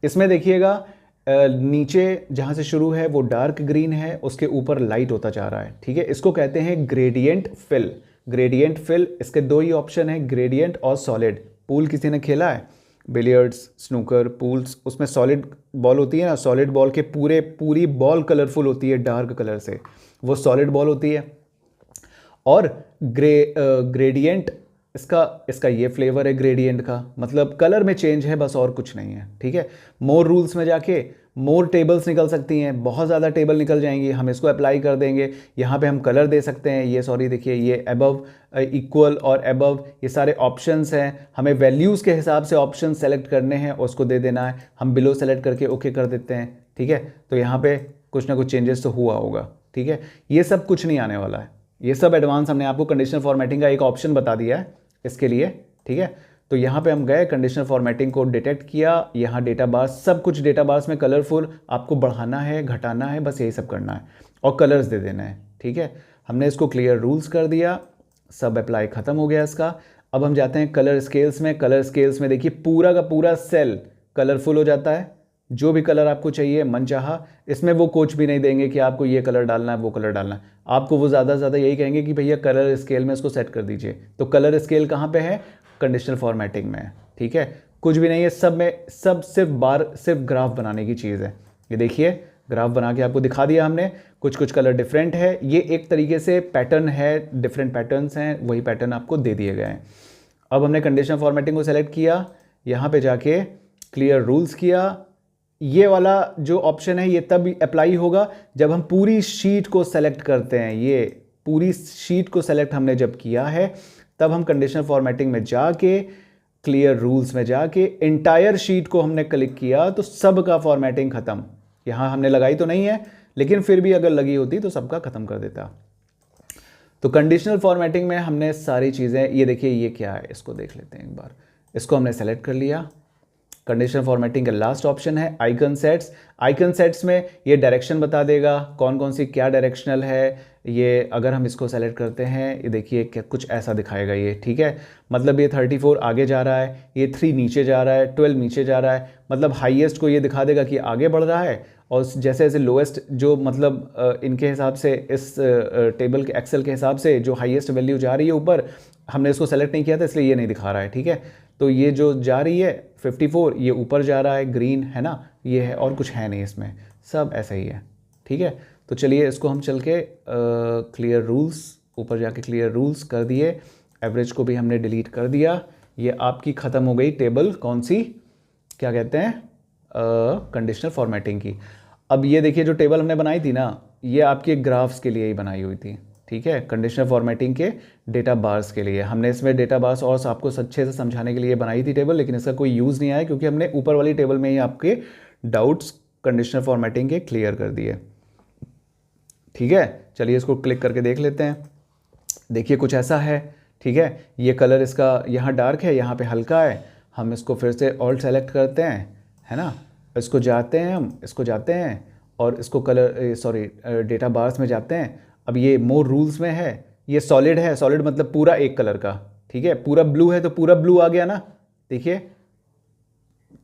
इसमें देखिएगा नीचे जहाँ से शुरू है वो डार्क ग्रीन है, उसके ऊपर लाइट होता जा रहा है, ठीक है। इसको कहते हैं ग्रेडियंट फिल। ग्रेडियंट फिल, इसके 2 ही ऑप्शन है, ग्रेडियंट और सॉलिड। पूल किसी ने खेला है, बिलियर्ड्स, स्नूकर, पूल्स, उसमें सॉलिड बॉल होती है ना, सॉलिड बॉल के पूरी बॉल कलरफुल होती है डार्क कलर से, वो सॉलिड बॉल होती है। और ग्रेडियंट इसका ये फ्लेवर है ग्रेडियंट का, मतलब कलर में चेंज है बस, और कुछ नहीं है, ठीक है। मोर रूल्स में जाके मोर टेबल्स निकल सकती हैं, बहुत ज़्यादा टेबल निकल जाएंगी, हम इसको अप्लाई कर देंगे। यहाँ पे हम कलर दे सकते हैं, ये सॉरी देखिए ये अबव, इक्वल और अबव, ये सारे ऑप्शंस हैं। हमें वैल्यूज़ के हिसाब से ऑप्शन सेलेक्ट करने हैं और उसको दे देना है। हम बिलो सेलेक्ट करके ओके कर देते हैं, ठीक है। तो यहाँ पे कुछ ना कुछ चेंजेस तो हुआ होगा, ठीक है। ये सब कुछ नहीं आने वाला है, ये सब एडवांस हमने आपको कंडीशनल फॉर्मेटिंग का एक ऑप्शन बता दिया है इसके लिए, ठीक है। तो यहाँ पे हम गए, कंडीशनल फॉर्मेटिंग को डिटेक्ट किया, यहाँ डेटा बार्स, सब कुछ डेटा बार्स में कलरफुल आपको बढ़ाना है, घटाना है, बस यही सब करना है और कलर्स दे देना है, ठीक है। हमने इसको क्लियर रूल्स कर दिया, सब अप्लाई ख़त्म हो गया इसका। अब हम जाते हैं कलर स्केल्स में। कलर स्केल्स में देखिए पूरा का पूरा सेल कलरफुल हो जाता है, जो भी कलर आपको चाहिए मनचाहा। इसमें वो कोच भी नहीं देंगे कि आपको ये कलर डालना है वो कलर डालना है, आपको वो ज़्यादा से ज़्यादा यही कहेंगे कि भैया कलर स्केल में इसको सेट कर दीजिए। तो कलर स्केल कहाँ पे है? कंडीशनल फॉर्मेटिंग में है, ठीक है। कुछ भी नहीं है, सब में सब सिर्फ ग्राफ बनाने की चीज़ है। ये देखिए ग्राफ बना के आपको दिखा दिया हमने। कुछ कुछ कलर डिफरेंट है, ये एक तरीके से पैटर्न है, डिफरेंट पैटर्न्स हैं, वही पैटर्न आपको दे दिए गए हैं। अब हमने कंडीशनल फॉर्मेटिंग को सेलेक्ट किया, यहाँ पे जाके क्लियर रूल्स किया। ये वाला जो ऑप्शन है ये तब अप्लाई होगा जब हम पूरी शीट को सेलेक्ट करते हैं। ये पूरी शीट को सेलेक्ट हमने जब किया है तब हम कंडीशनल फॉर्मेटिंग में जाके क्लियर रूल्स में जाके इंटायर शीट को हमने क्लिक किया तो सबका फॉर्मेटिंग ख़त्म। यहाँ हमने लगाई तो नहीं है, लेकिन फिर भी अगर लगी होती तो सबका ख़त्म कर देता। तो कंडीशनल फॉर्मेटिंग में हमने सारी चीज़ें, ये देखिए ये क्या है, इसको देख लेते हैं एक बार। इसको हमने सेलेक्ट कर लिया। कंडीशनल फॉर्मेटिंग का लास्ट ऑप्शन है आइकन सेट्स। आइकन सेट्स में ये डायरेक्शन बता देगा कौन कौन सी क्या डायरेक्शनल है। ये अगर हम इसको सेलेक्ट करते हैं, ये देखिए कुछ ऐसा दिखाएगा ये, ठीक है। मतलब ये 34 आगे जा रहा है, ये 3 नीचे जा रहा है, 12 नीचे जा रहा है। मतलब हाईएस्ट को ये दिखा देगा कि आगे बढ़ रहा है, और जैसे जैसे लोएस्ट जो मतलब इनके हिसाब से इस टेबल के एक्सेल के हिसाब से जो हाईएस्ट वैल्यू जा रही है ऊपर, हमने इसको सेलेक्ट नहीं किया था इसलिए ये नहीं दिखा रहा है, ठीक है। तो ये जो जा रही है 54 ये ऊपर जा रहा है, ग्रीन है ना, ये है, और कुछ है नहीं इसमें, सब ऐसा ही है, ठीक है। तो चलिए इसको हम चल के क्लियर रूल्स, ऊपर जाके क्लियर रूल्स कर दिए, एवरेज को भी हमने डिलीट कर दिया। ये आपकी ख़त्म हो गई टेबल, कौन सी, क्या कहते हैं, कंडीशनल फॉर्मेटिंग की। अब ये देखिए जो टेबल हमने बनाई थी ना, ये आपके ग्राफ्स के लिए ही बनाई हुई थी, ठीक है, कंडीशनल फॉर्मेटिंग के डेटा बार्स के लिए। हमने इसमें डेटा बार्स और आपको अच्छे से समझाने के लिए बनाई थी टेबल, लेकिन इसका कोई यूज़ नहीं आया क्योंकि हमने ऊपर वाली टेबल में ही आपके डाउट्स कंडीशनल फॉर्मेटिंग के क्लियर कर दिए, ठीक है। चलिए इसको क्लिक करके देख लेते हैं। देखिए कुछ ऐसा है, ठीक है। ये कलर इसका यहाँ डार्क है, यहाँ पे हल्का है। हम इसको फिर से ऑल्ट सेलेक्ट करते हैं, है ना, इसको जाते हैं, हम इसको जाते हैं और इसको कलर सॉरी डेटा बार्स में जाते हैं। अब ये मोर रूल्स में है, ये सॉलिड है, सॉलिड मतलब पूरा एक कलर का, ठीक है। पूरा ब्लू है तो पूरा ब्लू आ गया ना, देखिए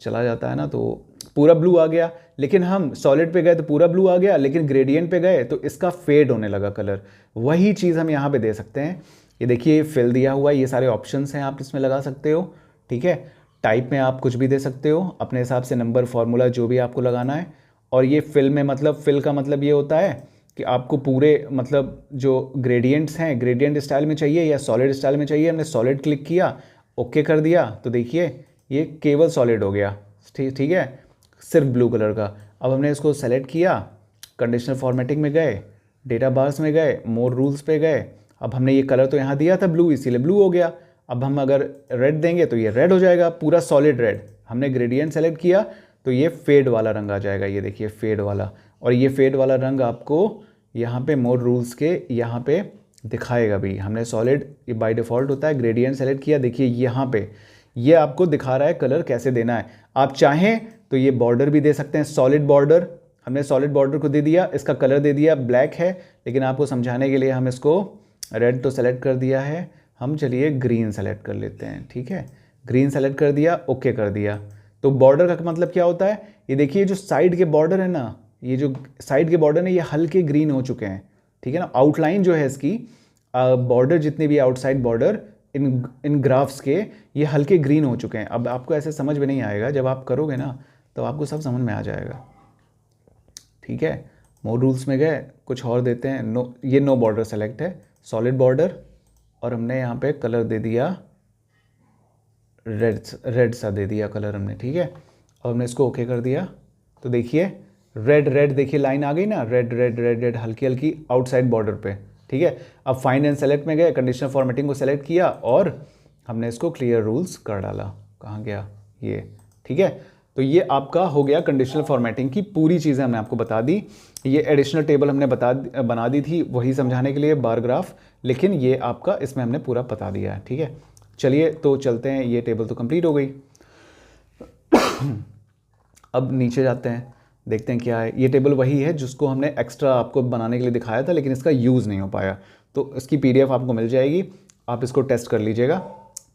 चला जाता है ना तो पूरा ब्लू आ गया। लेकिन हम सॉलिड पे गए तो पूरा ब्लू आ गया, लेकिन ग्रेडियंट पे गए तो इसका फेड होने लगा कलर। वही चीज़ हम यहाँ पे दे सकते हैं। ये देखिए फिल दिया हुआ है, ये सारे ऑप्शंस हैं, आप इसमें लगा सकते हो, ठीक है। टाइप में आप कुछ भी दे सकते हो अपने हिसाब से, नंबर, फार्मूला जो भी आपको लगाना है। और ये फिल में मतलब फिल का मतलब ये होता है कि आपको पूरे मतलब जो ग्रेडियंट्स हैं ग्रेडियंट स्टाइल में चाहिए या सॉलिड स्टाइल में चाहिए। हमने सॉलिड क्लिक किया, ओके कर दिया, तो देखिए ये केवल सॉलिड हो गया, ठीक है, सिर्फ ब्लू कलर का। अब हमने इसको सेलेक्ट किया, कंडीशनल फॉर्मेटिंग में गए, डेटा बार्स में गए, मोर रूल्स पे गए। अब हमने ये कलर तो यहाँ दिया था ब्लू, इसीलिए ब्लू हो गया। अब हम अगर रेड देंगे तो ये रेड हो जाएगा, पूरा सॉलिड रेड। हमने ग्रेडियंट सेलेक्ट किया तो ये फेड वाला रंग आ जाएगा, ये देखिए फेड वाला। और ये फेड वाला रंग आपको यहाँ पे मोर रूल्स के यहाँ पे दिखाएगा भी। हमने सॉलिड ये बाय डिफ़ॉल्ट होता है, ग्रेडियंट सेलेक्ट किया, देखिए यहाँ पे ये आपको दिखा रहा है कलर कैसे देना है। आप चाहें तो ये बॉर्डर भी दे सकते हैं, सॉलिड बॉर्डर। हमने सॉलिड बॉर्डर को दे दिया, इसका कलर दे दिया ब्लैक है, लेकिन आपको समझाने के लिए हम इसको रेड तो सेलेक्ट कर दिया है, हम चलिए ग्रीन सेलेक्ट कर लेते हैं, ठीक है। ग्रीन सेलेक्ट कर दिया, ओके कर दिया। तो बॉर्डर का मतलब क्या होता है, ये देखिए जो साइड के बॉर्डर है ना, ये जो साइड के बॉर्डर है ये हल्के ग्रीन हो चुके हैं, ठीक है ना। आउटलाइन जो है इसकी बॉर्डर जितने भी आउटसाइड बॉर्डर इन ग्राफ्स के ये हल्के ग्रीन हो चुके हैं। अब आपको ऐसे समझ में नहीं आएगा, जब आप करोगे ना तो आपको सब समझ में आ जाएगा, ठीक है। मोर रूल्स में गए, कुछ और देते हैं, नो, ये नो बॉर्डर सेलेक्ट है, सॉलिड बॉर्डर, और हमने यहाँ पे कलर दे दिया रेड सा दे दिया कलर हमने, ठीक है। और हमने इसको ओके कर दिया तो देखिए रेड रेड, देखिए लाइन आ गई ना, रेड रेड रेड रेड, हल्की हल्की आउटसाइड बॉर्डर पे, ठीक है। अब फाइंड एंड सेलेक्ट में गए, कंडीशनल फॉर्मेटिंग को सेलेक्ट किया और हमने इसको क्लियर रूल्स कर डाला, कहाँ गया ये, ठीक है। तो ये आपका हो गया कंडीशनल फॉर्मेटिंग की पूरी चीज़ें हमने आपको बता दी। ये एडिशनल टेबल हमने बना दी थी वही समझाने के लिए, बार ग्राफ, लेकिन ये आपका इसमें हमने पूरा बता दिया है, ठीक है। चलिए तो चलते हैं, ये टेबल तो कंप्लीट हो गई। अब नीचे जाते हैं, देखते हैं क्या है। ये टेबल वही है जिसको हमने एक्स्ट्रा आपको बनाने के लिए दिखाया था, लेकिन इसका यूज़ नहीं हो पाया, तो इसकी PDF आपको मिल जाएगी, आप इसको टेस्ट कर लीजिएगा,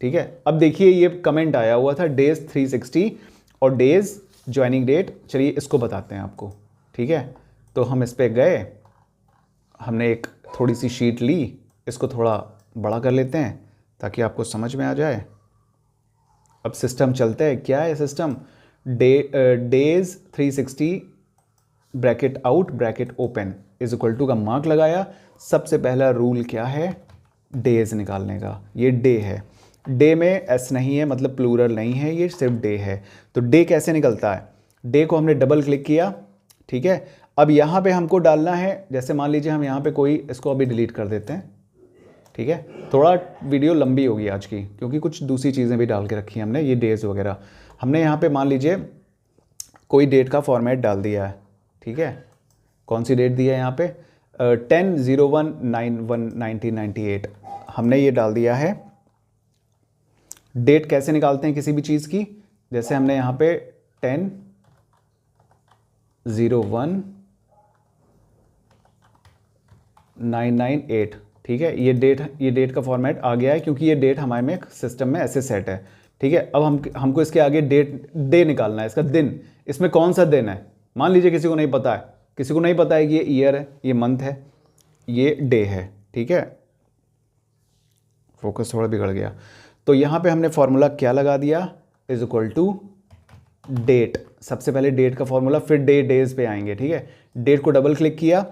ठीक है। अब देखिए ये कमेंट आया हुआ था डेज 360 और डेज ज्वाइनिंग डेट, चलिए इसको बताते हैं आपको, ठीक है। तो हम इस पर गए, हमने एक थोड़ी सी शीट ली, इसको थोड़ा बड़ा कर लेते हैं ताकि आपको समझ में आ जाए। अब सिस्टम चलता है, क्या है system, days 360 bracket out bracket open is equal to का मार्क लगाया। सबसे पहला रूल क्या है, डेज निकालने का, ये डे है, डे में एस नहीं है मतलब प्लूरल नहीं है, ये सिर्फ डे है। तो डे कैसे निकलता है, डे को हमने डबल क्लिक किया, ठीक है। अब यहाँ पे हमको डालना है, जैसे मान लीजिए हम यहाँ पे कोई, इसको अभी डिलीट कर देते हैं, ठीक है। थोड़ा वीडियो लंबी होगी आज की क्योंकि कुछ दूसरी चीज़ें भी डाल के रखी हैं हमने, ये डेज वगैरह हमने यहाँ पे मान लीजिए कोई डेट का फॉर्मेट डाल दिया है, ठीक है। कौन सी डेट दी है यहाँ पे, 10/01/1998 हमने ये डाल दिया है। डेट कैसे निकालते हैं किसी भी चीज़ की, जैसे हमने यहाँ पे 10/01/998, ठीक है। ये डेट का फॉर्मेट आ गया है क्योंकि ये डेट हमारे में सिस्टम में ऐसे सेट है, ठीक है। अब हमको इसके आगे डे निकालना है, इसका दिन, इसमें कौन सा दिन है। मान लीजिए किसी को नहीं पता है, किसी को नहीं पता है कि ये ईयर है, ये मंथ है, ये डे है, ठीक है। फोकस थोड़ा बिगड़ गया। तो यहाँ पे हमने फॉर्मूला क्या लगा दिया, इज इक्वल टू डेट, सबसे पहले डेट का फॉर्मूला, फिर डेज पे आएंगे, ठीक है। डेट को डबल क्लिक किया,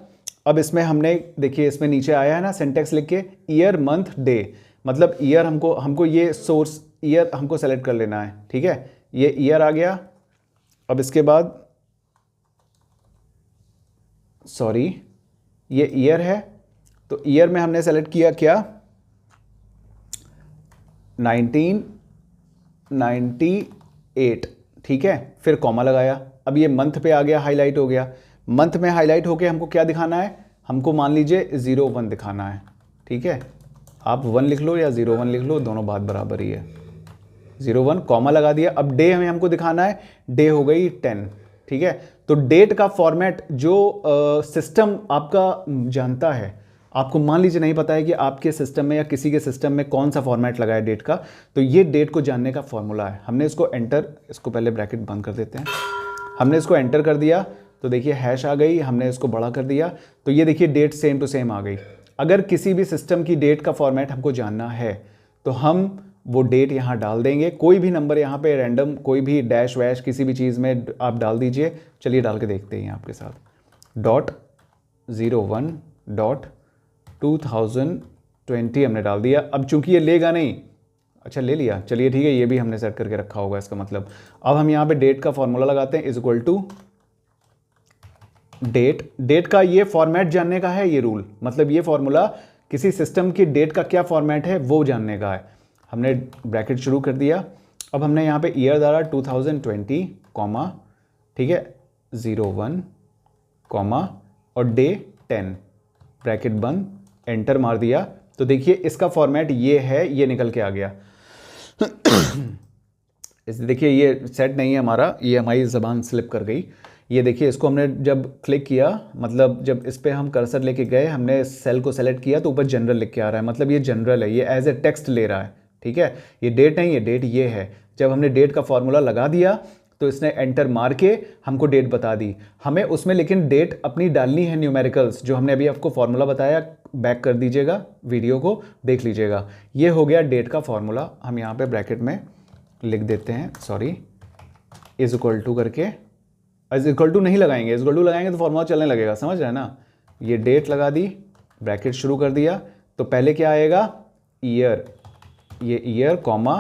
अब इसमें हमने देखिए इसमें नीचे आया है ना सिंटेक्स लिख के, ईयर मंथ डे, मतलब ईयर हमको ये सोर्स ईयर हमको सेलेक्ट कर लेना है, ठीक है। ये ईयर आ गया। अब इसके बाद सॉरी ये ईयर है, तो ईयर में हमने सेलेक्ट किया क्या, 1998, ठीक है। फिर कॉमा लगाया, अब ये मंथ पे आ गया, हाईलाइट हो गया। मंथ में हाईलाइट होके हमको क्या दिखाना है, हमको मान लीजिए 01 दिखाना है, ठीक है। आप 1 लिख लो या 01 लिख लो, दोनों बात बराबर ही है। 01 कॉमा लगा दिया। अब डे हमें हमको दिखाना है, डे हो गई 10, ठीक है। तो डेट का फॉर्मेट जो सिस्टम आपका जानता है, आपको मान लीजिए नहीं पता है कि आपके सिस्टम में या किसी के सिस्टम में कौन सा फॉर्मेट लगा है डेट का, तो ये डेट को जानने का फॉर्मूला है। हमने इसको एंटर, इसको पहले ब्रैकेट बंद कर देते हैं, हमने इसको एंटर कर दिया तो देखिए हैश आ गई, हमने इसको बड़ा कर दिया तो ये देखिए डेट सेम टू सेम आ गई। अगर किसी भी सिस्टम की डेट का फॉर्मेट हमको जानना है तो हम वो डेट यहाँ डाल देंगे, कोई भी नंबर यहाँ पे रैंडम, कोई भी डैश वैश किसी भी चीज़ में आप डाल दीजिए। चलिए डाल के देखते हैं आपके साथ, .01.2020 हमने डाल दिया। अब चूंकि ये लेगा नहीं, अच्छा ले लिया, चलिए ठीक है, ये भी हमने सेट करके रखा होगा इसका मतलब। अब हम यहाँ पे डेट का फॉर्मूला लगाते हैं, इज इक्वल टू डेट का ये फॉर्मेट जानने का है, ये रूल मतलब ये फॉर्मूला किसी सिस्टम की डेट का क्या फॉर्मेट है वो जानने का है। हमने ब्रैकेट शुरू कर दिया। अब हमने यहाँ पे ईयर डाला 2020 कॉमा, ठीक है, 01 कॉमा और डे 10, ब्रैकेट बंद, एंटर मार दिया तो देखिए इसका फॉर्मेट ये है, ये निकल के आ गया। इस देखिए ये सेट नहीं है हमारा, ये हमारी ज़बान स्लिप कर गई। ये देखिए इसको हमने जब क्लिक किया, मतलब जब इस पर हम कर्सर लेके गए, हमने सेल को सेलेक्ट किया तो ऊपर जनरल लिख के आ रहा है, मतलब ये जनरल है, ये एज ए टेक्स्ट ले रहा है, ठीक है। ये डेट नहीं है, डेट ये है। जब हमने डेट का फॉर्मूला लगा दिया तो इसने एंटर मार के हमको डेट बता दी। हमें उसमें लेकिन डेट अपनी डालनी है, न्यूमेरिकल्स जो हमने अभी आपको फॉर्मूला बताया, बैक कर दीजिएगा वीडियो को, देख लीजिएगा। ये हो गया डेट का फॉर्मूला। हम यहाँ पे ब्रैकेट में लिख देते हैं, सॉरी, इज इक्वल टू करके, इज इक्वल टू नहीं लगाएंगे, इज इक्वल टू लगाएंगे तो फॉर्मूला चलने लगेगा, समझ रहे हैं ना। ये डेट लगा दी, ब्रैकेट शुरू कर दिया तो पहले क्या आएगा, ईयर, ये year comma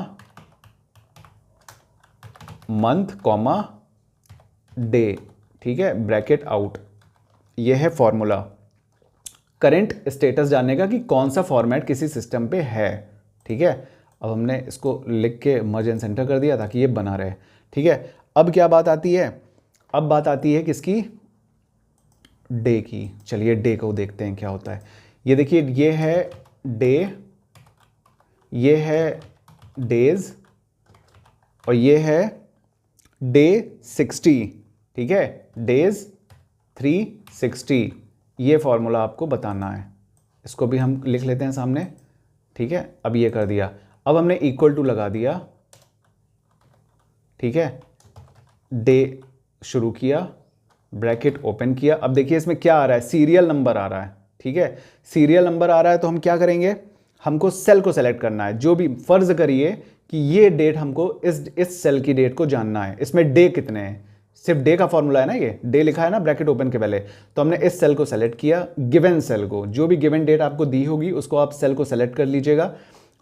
month comma day, ठीक है, ब्रैकेट आउट। ये है फॉर्मूला करंट स्टेटस जानने का कि कौन सा फॉर्मेट किसी सिस्टम पे है, ठीक है। अब हमने इसको लिख के मर्ज एंड सेंटर कर दिया ताकि ये बना रहे, ठीक है। अब क्या बात आती है, अब बात आती है किसकी, डे की। चलिए डे को देखते हैं क्या होता है। ये देखिए ये है डे, ये है डेज और ये है डे 60, ठीक है, डेज 360। ये फॉर्मूला आपको बताना है, इसको भी हम लिख लेते हैं सामने, ठीक है। अब ये कर दिया, अब हमने इक्वल टू लगा दिया, ठीक है। डे शुरू किया, ब्रैकेट ओपन किया। अब देखिए इसमें क्या आ रहा है, सीरियल नंबर आ रहा है, ठीक है। सीरियल नंबर आ रहा है तो हम क्या करेंगे, हमको सेल को सेलेक्ट करना है। जो भी फर्ज करिए कि ये डेट हमको इस सेल की डेट को जानना है। इसमें डे कितने हैं, सिर्फ डे का फॉर्मूला है ना, ये डे लिखा है ना ब्रैकेट ओपन के पहले। तो हमने इस सेल को सेलेक्ट किया, गिवन सेल को, जो भी गिवन डेट आपको दी होगी उसको आप सेल को सेलेक्ट कर लीजिएगा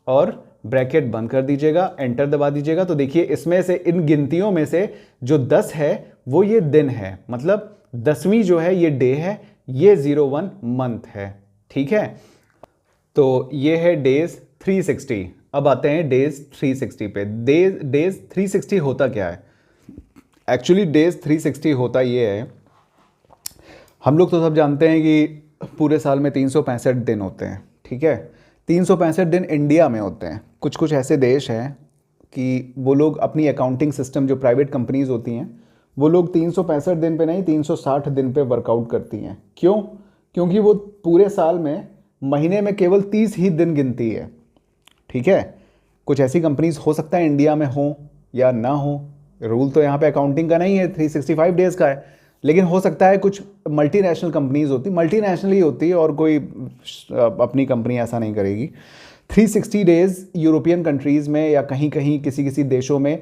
और ब्रैकेट बंद कर दीजिएगा, एंटर दबा दीजिएगा। तो देखिए इसमें से, इन गिनतियों में से जो 10 है वो ये दिन है, मतलब 10वीं जो है ये डे है, ये 01 मंथ है, ठीक है। तो ये है डेज 360। अब आते हैं डेज 360 पे। डेज 360 होता क्या है, एक्चुअली डेज 360 होता ये है, हम लोग तो सब जानते हैं कि पूरे साल में 365 दिन होते हैं, ठीक है। 365 दिन इंडिया में होते हैं। कुछ कुछ ऐसे देश हैं कि वो लोग अपनी अकाउंटिंग सिस्टम, जो प्राइवेट कंपनीज होती हैं, वो लोग 365 दिन पे नहीं 360 दिन पे वर्कआउट करती हैं। क्यों? क्योंकि वो पूरे साल में महीने में केवल 30 ही दिन गिनती है, ठीक है। कुछ ऐसी कंपनीज हो सकता है इंडिया में हो या ना हो, रूल तो यहाँ पे अकाउंटिंग का नहीं है, 365 डेज का है। लेकिन हो सकता है कुछ मल्टीनेशनल कंपनीज होती, मल्टीनेशनल ही होती है, और कोई अपनी कंपनी ऐसा नहीं करेगी। 360 डेज यूरोपियन कंट्रीज़ में या कहीं कहीं किसी किसी देशों में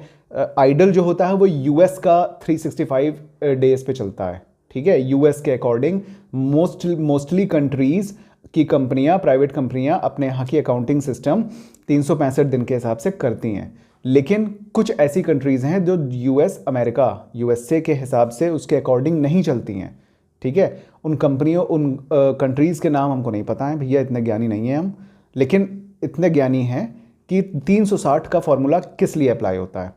आइडल जो होता है वो यूएस का 365 डेज पे चलता है, ठीक है। यूएस के अकॉर्डिंग मोस्टली कंट्रीज़ की कंपनियां, प्राइवेट कंपनियां अपने यहाँ की अकाउंटिंग सिस्टम 365 दिन के हिसाब से करती हैं। लेकिन कुछ ऐसी कंट्रीज़ हैं जो अमेरिका, यूएसए के हिसाब से उसके अकॉर्डिंग नहीं चलती हैं, ठीक है। उन कंट्रीज़ के नाम हमको नहीं पता है भैया, इतने ज्ञानी नहीं हैं हम, लेकिन इतने ज्ञानी हैं कि 360 का फॉर्मूला किस लिए अप्लाई होता है,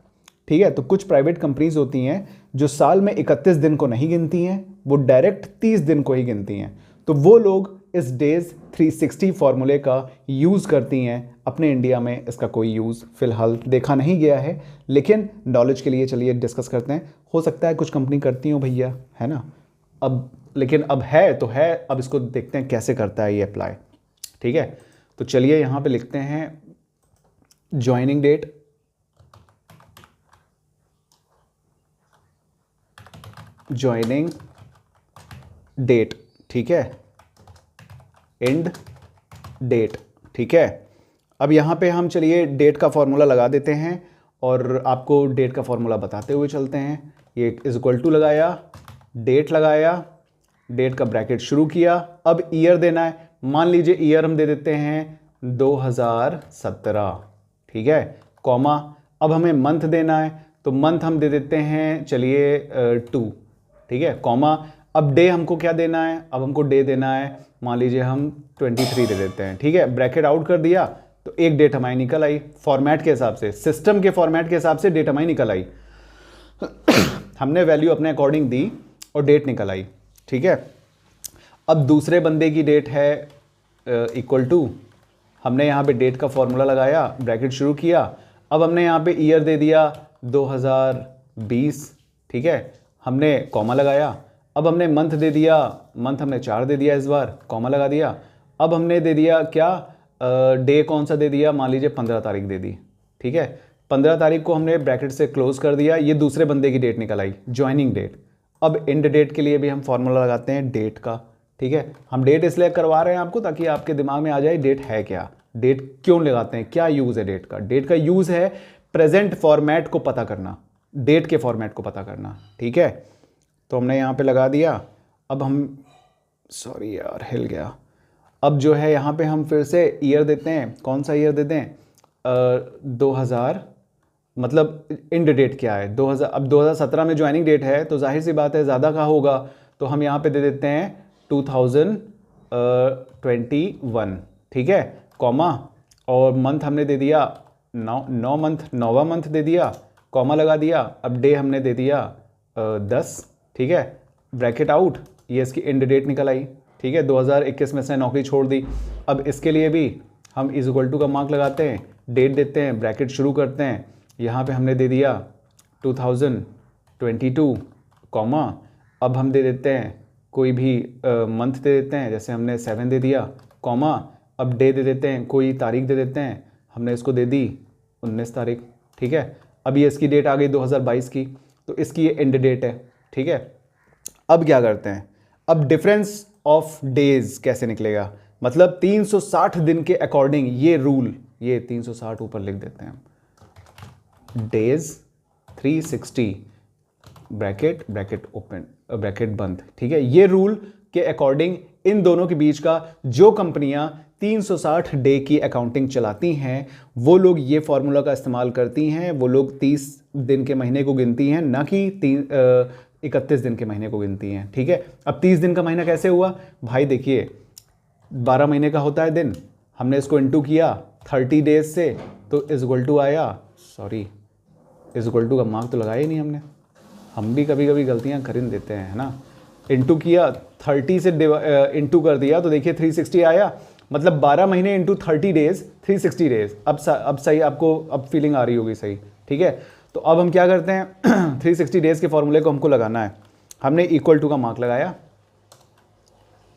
ठीक है। तो कुछ प्राइवेट कंपनीज होती हैं जो साल में 31 दिन को नहीं गिनती हैं, वो डायरेक्ट 30 दिन को ही गिनती हैं। तो वो लोग इस डेज 360 फॉर्मूले का यूज़ करती हैं। अपने इंडिया में इसका कोई यूज़ फ़िलहाल देखा नहीं गया है, लेकिन नॉलेज के लिए चलिए डिस्कस करते हैं। हो सकता है कुछ कंपनी करती हो भैया, है ना। अब लेकिन अब है तो है, अब इसको देखते हैं कैसे करता है ये अप्लाई, ठीक है। तो चलिए यहाँ पे लिखते हैं ज्वाइनिंग डेट, ज्वाइनिंग डेट, ठीक है, एंड डेट, ठीक है। अब यहाँ पे हम चलिए डेट का फॉर्मूला लगा देते हैं और आपको डेट का फॉर्मूला बताते हुए चलते हैं। ये इज इक्वल टू लगाया, डेट लगाया, डेट का ब्रैकेट शुरू किया। अब ईयर देना है, मान लीजिए ईयर हम दे देते हैं 2017, ठीक है, कॉमा। अब हमें मंथ देना है तो मंथ हम दे देते हैं चलिए 2, ठीक है, कॉमा। अब डे हमको क्या देना है, अब हमको डे देना है, मान लीजिए हम 23 दे देते हैं, ठीक है। ब्रैकेट आउट कर दिया तो एक डेट हमारी निकल आई, फॉर्मेट के हिसाब से, सिस्टम के फॉर्मेट के हिसाब से डेट हमारी निकल आई। हमने वैल्यू अपने अकॉर्डिंग दी और डेट निकल आई, ठीक है। अब दूसरे बंदे की डेट है इक्वल टू, हमने यहाँ पे डेट का फॉर्मूला लगाया, ब्रैकेट शुरू किया। अब हमने यहाँ पे ईयर दे दिया 2020, ठीक है, हमने कॉमा लगाया। अब हमने मंथ दे दिया, मंथ हमने 4 दे दिया इस बार, कॉमा लगा दिया। अब हमने दे दिया क्या, डे कौन सा दे दिया, मान लीजिए 15 तारीख दे दी, ठीक है। 15 तारीख को हमने ब्रैकेट से क्लोज कर दिया, ये दूसरे बंदे की डेट निकल आई, ज्वाइनिंग डेट। अब एंड डेट के लिए भी हम फॉर्मूला लगाते हैं डेट का, ठीक है। हम डेट इसलिए करवा रहे हैं आपको ताकि आपके दिमाग में आ जाए डेट है क्या, डेट क्यों लगाते हैं, क्या यूज़ है डेट का। डेट का यूज़ है प्रेजेंट फॉर्मेट को पता करना, डेट के फॉर्मेट को पता करना, ठीक है। तो हमने यहाँ पे लगा दिया। अब हम, सॉरी यार हिल गया। अब जो है यहाँ पे हम फिर से ईयर देते हैं, कौन सा ईयर देते हैं, 2000, मतलब एंड डेट क्या है 2000। अब 2017 में ज्वाइनिंग डेट है तो जाहिर सी बात है ज़्यादा का होगा, तो हम यहाँ पे दे देते हैं 2021, ठीक है, कॉमा। और मंथ हमने दे दिया 9 मंथ, 9वां मंथ दे दिया, कॉमा लगा दिया। अब डे हमने दे दिया 10, ठीक है, ब्रैकेट आउट, ये इसकी एंड डेट निकल आई, ठीक है। 2021 में से नौकरी छोड़ दी। अब इसके लिए भी हम इज इक्वल टू का मार्क लगाते हैं, डेट देते हैं, ब्रैकेट शुरू करते हैं। यहाँ पे हमने दे दिया 2022, कॉमा। अब हम दे देते हैं कोई भी मंथ दे देते हैं, जैसे हमने 7 दे दिया, कॉमा। अब डे दे देते हैं, कोई तारीख दे देते हैं, हमने इसको दे दी 19 तारीख, ठीक है। अब ये इसकी डेट आ गई 2022 की। तो इसकी ये एंड डेट है, ठीक है। अब क्या करते हैं, अब डिफरेंस ऑफ डेज कैसे निकलेगा, मतलब 360 दिन के अकॉर्डिंग ये रूल, ये 360 ऊपर लिख देते हैं हम, days 360 bracket bracket open bracket बंद, ठीक है। ये रूल के अकॉर्डिंग इन दोनों के बीच का जो कंपनियां 360 डे की अकाउंटिंग चलाती हैं वो लोग ये फॉर्मूला का इस्तेमाल करती हैं, वो लोग 30 दिन के महीने को गिनती हैं, ना कि 31 दिन के महीने को गिनती हैं, ठीक है। अब 30 दिन का महीना कैसे हुआ भाई, देखिए 12 महीने का होता है दिन, हमने इसको इंटू किया 30 डेज से, तो इज इक्वल टू आया, सॉरी इज इक्वल टू का मार्क तो लगाया ही नहीं हमने, हम भी कभी कभी गलतियां कर देते हैं, है ना। इंटू किया 30 से इंटू कर दिया तो देखिए 360 आया, मतलब 12 महीने इंटू 30 डेज 360 डेज। अब सही आपको अब फीलिंग आ रही होगी सही, ठीक है। तो अब हम क्या करते हैं 360 डेज के फॉर्मूले को हमको लगाना है, हमने इक्वल टू का मार्क लगाया,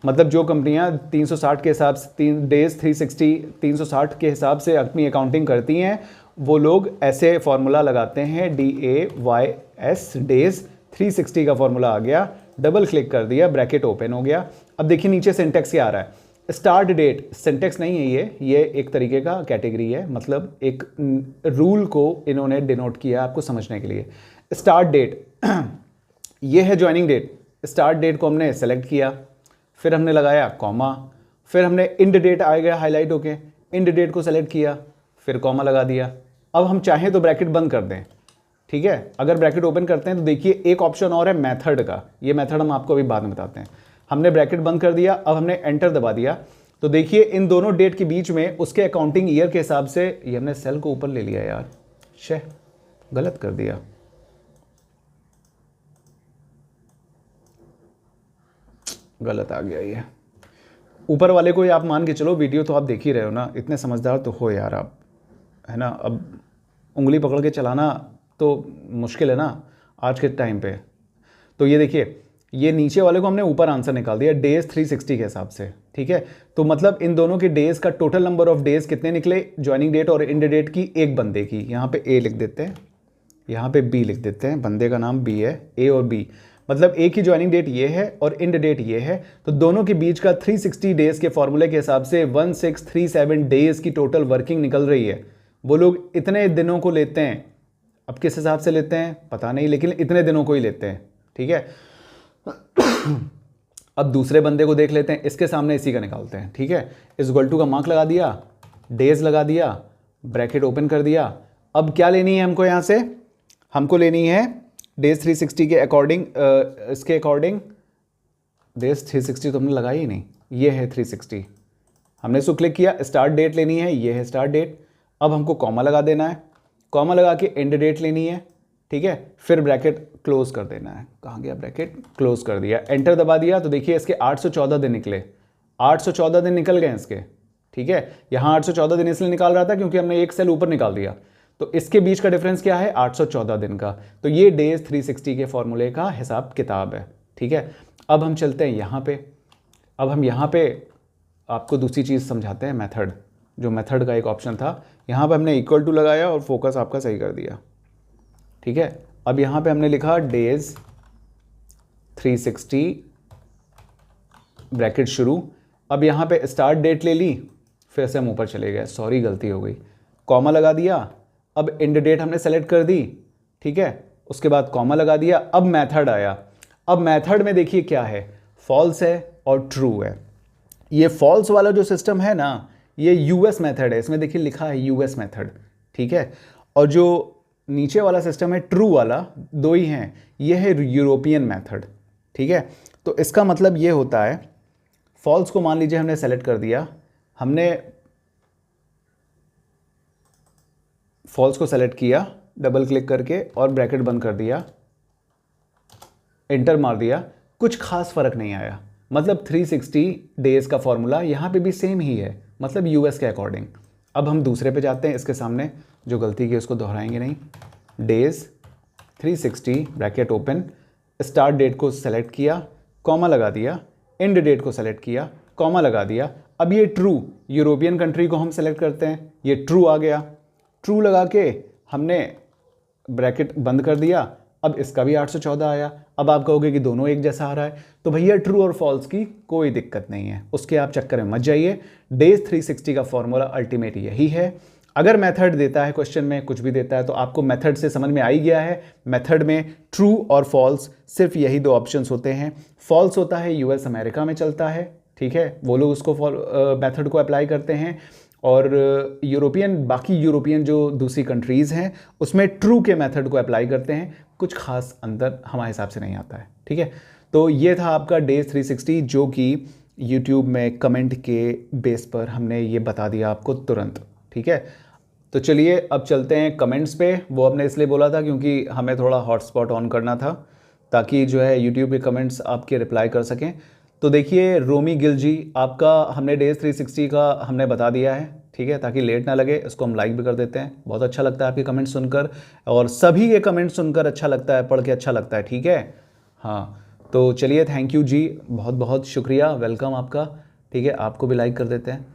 मतलब जो कंपनियां 360 के हिसाब से डेज 360 के हिसाब से अपनी अकाउंटिंग करती हैं वो लोग ऐसे फॉर्मूला लगाते हैं, DAYS डेज 360 का फॉर्मूला आ गया, डबल क्लिक कर दिया, ब्रैकेट ओपन हो गया। अब देखिए नीचे सिंटेक्स क्या आ रहा है, स्टार्ट डेट, सिंटेक्स नहीं है ये एक तरीके का कैटेगरी है, मतलब एक रूल को इन्होंने डिनोट किया आपको समझने के लिए। स्टार्ट डेट ये है ज्वाइनिंग डेट, स्टार्ट डेट को हमने सेलेक्ट किया, फिर हमने लगाया कॉमा, फिर हमने इंड डेट आ गया हाईलाइट होके, इंड डेट को सेलेक्ट किया, फिर कॉमा लगा दिया। अब हम चाहें तो ब्रैकेट बंद कर दें, ठीक है। अगर ब्रैकेट ओपन करते हैं तो देखिए एक ऑप्शन और है मेथड का, ये मेथड हम आपको अभी बाद में बताते हैं। हमने ब्रैकेट बंद कर दिया, अब हमने एंटर दबा दिया, तो देखिए इन दोनों डेट के बीच में उसके अकाउंटिंग ईयर के हिसाब से, ये हमने सेल को ऊपर ले लिया यार, शे गलत कर दिया, गलत आ गया ये। ऊपर वाले को आप मान के चलो, वीडियो तो आप देख ही रहे हो ना, इतने समझदार तो हो यार आप, है ना। अब उंगली पकड़ के चलाना तो मुश्किल है ना आज के टाइम पे। तो ये देखिए ये नीचे वाले को हमने ऊपर आंसर निकाल दिया डेज 360 के हिसाब से, ठीक है। तो मतलब इन दोनों के डेज का टोटल नंबर ऑफ डेज कितने निकले, ज्वाइनिंग डेट और इंड डेट की एक बंदे की, यहाँ पे ए लिख देते हैं, यहाँ पे बी लिख देते हैं, बंदे का नाम बी है, ए और बी, मतलब एक ही ज्वाइनिंग डेट ये है और इंड डेट ये है, तो दोनों के बीच का 360 डेज के फॉर्मूले के हिसाब से 1637 डेज की टोटल वर्किंग निकल रही है। वो लोग इतने दिनों को लेते हैं, अब किस हिसाब से लेते हैं पता नहीं, लेकिन इतने दिनों को ही लेते हैं, ठीक है। अब दूसरे बंदे को देख लेते हैं, इसके सामने इसी का निकालते हैं, ठीक है। इस इक्वल टू का मार्क लगा दिया, डेज लगा दिया, ब्रैकेट ओपन कर दिया। अब क्या लेनी है हमको, यहाँ से हमको लेनी है डेज 360 के अकॉर्डिंग, इसके अकॉर्डिंग डेज 360 तो हमने लगाई ही नहीं, ये है 360, हमने इसको क्लिक किया, स्टार्ट डेट लेनी है, ये है स्टार्ट डेट। अब हमको कॉमा लगा देना है, कॉमा लगा के एंड डेट लेनी है, ठीक है। फिर ब्रैकेट क्लोज कर देना है, कहाँ गया ब्रैकेट, क्लोज कर दिया, एंटर दबा दिया, तो देखिए इसके 814 दिन निकले, 814 दिन निकल गए इसके, ठीक है। यहाँ 814 दिन इसलिए निकाल रहा था क्योंकि हमने एक सेल ऊपर निकाल दिया, तो इसके बीच का डिफरेंस क्या है 814 दिन का। तो ये डेज 360 के फॉर्मूले का हिसाब किताब है, ठीक है। अब हम चलते हैं यहाँ पे, अब हम यहाँ पे आपको दूसरी चीज़ समझाते हैं, मेथड, जो मेथड का एक ऑप्शन था, यहाँ पे हमने इक्वल टू लगाया और फोकस आपका सही कर दिया, ठीक है। अब यहाँ पे हमने लिखा डेज 360 ब्रैकेट शुरू, अब यहाँ पे स्टार्ट डेट ले ली, फिर से हम ऊपर चले गए, सॉरी गलती हो गई, कॉमा लगा दिया, अब एंड डेट हमने सेलेक्ट कर दी, ठीक है। उसके बाद कॉमा लगा दिया, अब मेथड आया, अब मेथड में देखिए क्या है, फॉल्स है और ट्रू है। ये फॉल्स वाला जो सिस्टम है ना, ये यूएस मेथड है, इसमें देखिए लिखा है यूएस मेथड, ठीक है। और जो नीचे वाला सिस्टम है ट्रू वाला, दो ही हैं, ये है यूरोपियन मेथड, ठीक है। तो इसका मतलब ये होता है, फॉल्स को मान लीजिए हमने सेलेक्ट कर दिया, हमने फॉल्स को सेलेक्ट किया डबल क्लिक करके और ब्रैकेट बंद कर दिया, एंटर मार दिया, कुछ खास फर्क नहीं आया, मतलब 360 डेज का फॉर्मूला यहाँ पे भी सेम ही है, मतलब यूएस के अकॉर्डिंग। अब हम दूसरे पे जाते हैं, इसके सामने जो गलती की उसको दोहराएंगे नहीं, days 360 bracket open, start date को सेलेक्ट किया, कॉमा लगा दिया, एंड डेट को सेलेक्ट किया, कॉमा लगा दिया। अब ये ट्रू, यूरोपियन कंट्री को हम सेलेक्ट करते हैं, ये ट्रू आ गया, ट्रू लगा के हमने ब्रैकेट बंद कर दिया, अब इसका भी 814 आया। अब आप कहोगे कि दोनों एक जैसा आ रहा है, तो भैया ट्रू और फॉल्स की कोई दिक्कत नहीं है, उसके आप चक्कर में मत जाइए। डेज 360 का फॉर्मूला अल्टीमेट यही है। अगर मेथड देता है क्वेश्चन में, कुछ भी देता है, तो आपको मेथड से समझ में आ ही गया है। मेथड में ट्रू और फॉल्स सिर्फ यही दो ऑप्शंस होते हैं। फॉल्स होता है यूएस अमेरिका में चलता है, ठीक है, वो लोग उसको मेथड को अप्लाई करते हैं। और बाकी यूरोपियन जो दूसरी कंट्रीज़ हैं उसमें ट्रू के मेथड को अप्लाई करते हैं। कुछ खास अंदर हमारे हिसाब से नहीं आता है, ठीक है। तो ये था आपका डेज 360, जो कि यूट्यूब में कमेंट के बेस पर हमने ये बता दिया आपको तुरंत, ठीक है। तो चलिए अब चलते हैं कमेंट्स पे। वो हमने इसलिए बोला था क्योंकि हमें थोड़ा हॉटस्पॉट ऑन करना था, ताकि जो है यूट्यूब के कमेंट्स आपके रिप्लाई कर सकें। तो देखिए रोमी गिल जी, आपका हमने डेज 360 का हमने बता दिया है, ठीक है, ताकि लेट ना लगे। इसको हम लाइक भी कर देते हैं। बहुत अच्छा लगता है आपके कमेंट सुनकर, और सभी के कमेंट सुनकर अच्छा लगता है, पढ़ के अच्छा लगता है, ठीक है। हाँ, तो चलिए थैंक यू जी, बहुत बहुत शुक्रिया, वेलकम आपका, ठीक है। आपको भी लाइक कर देते हैं।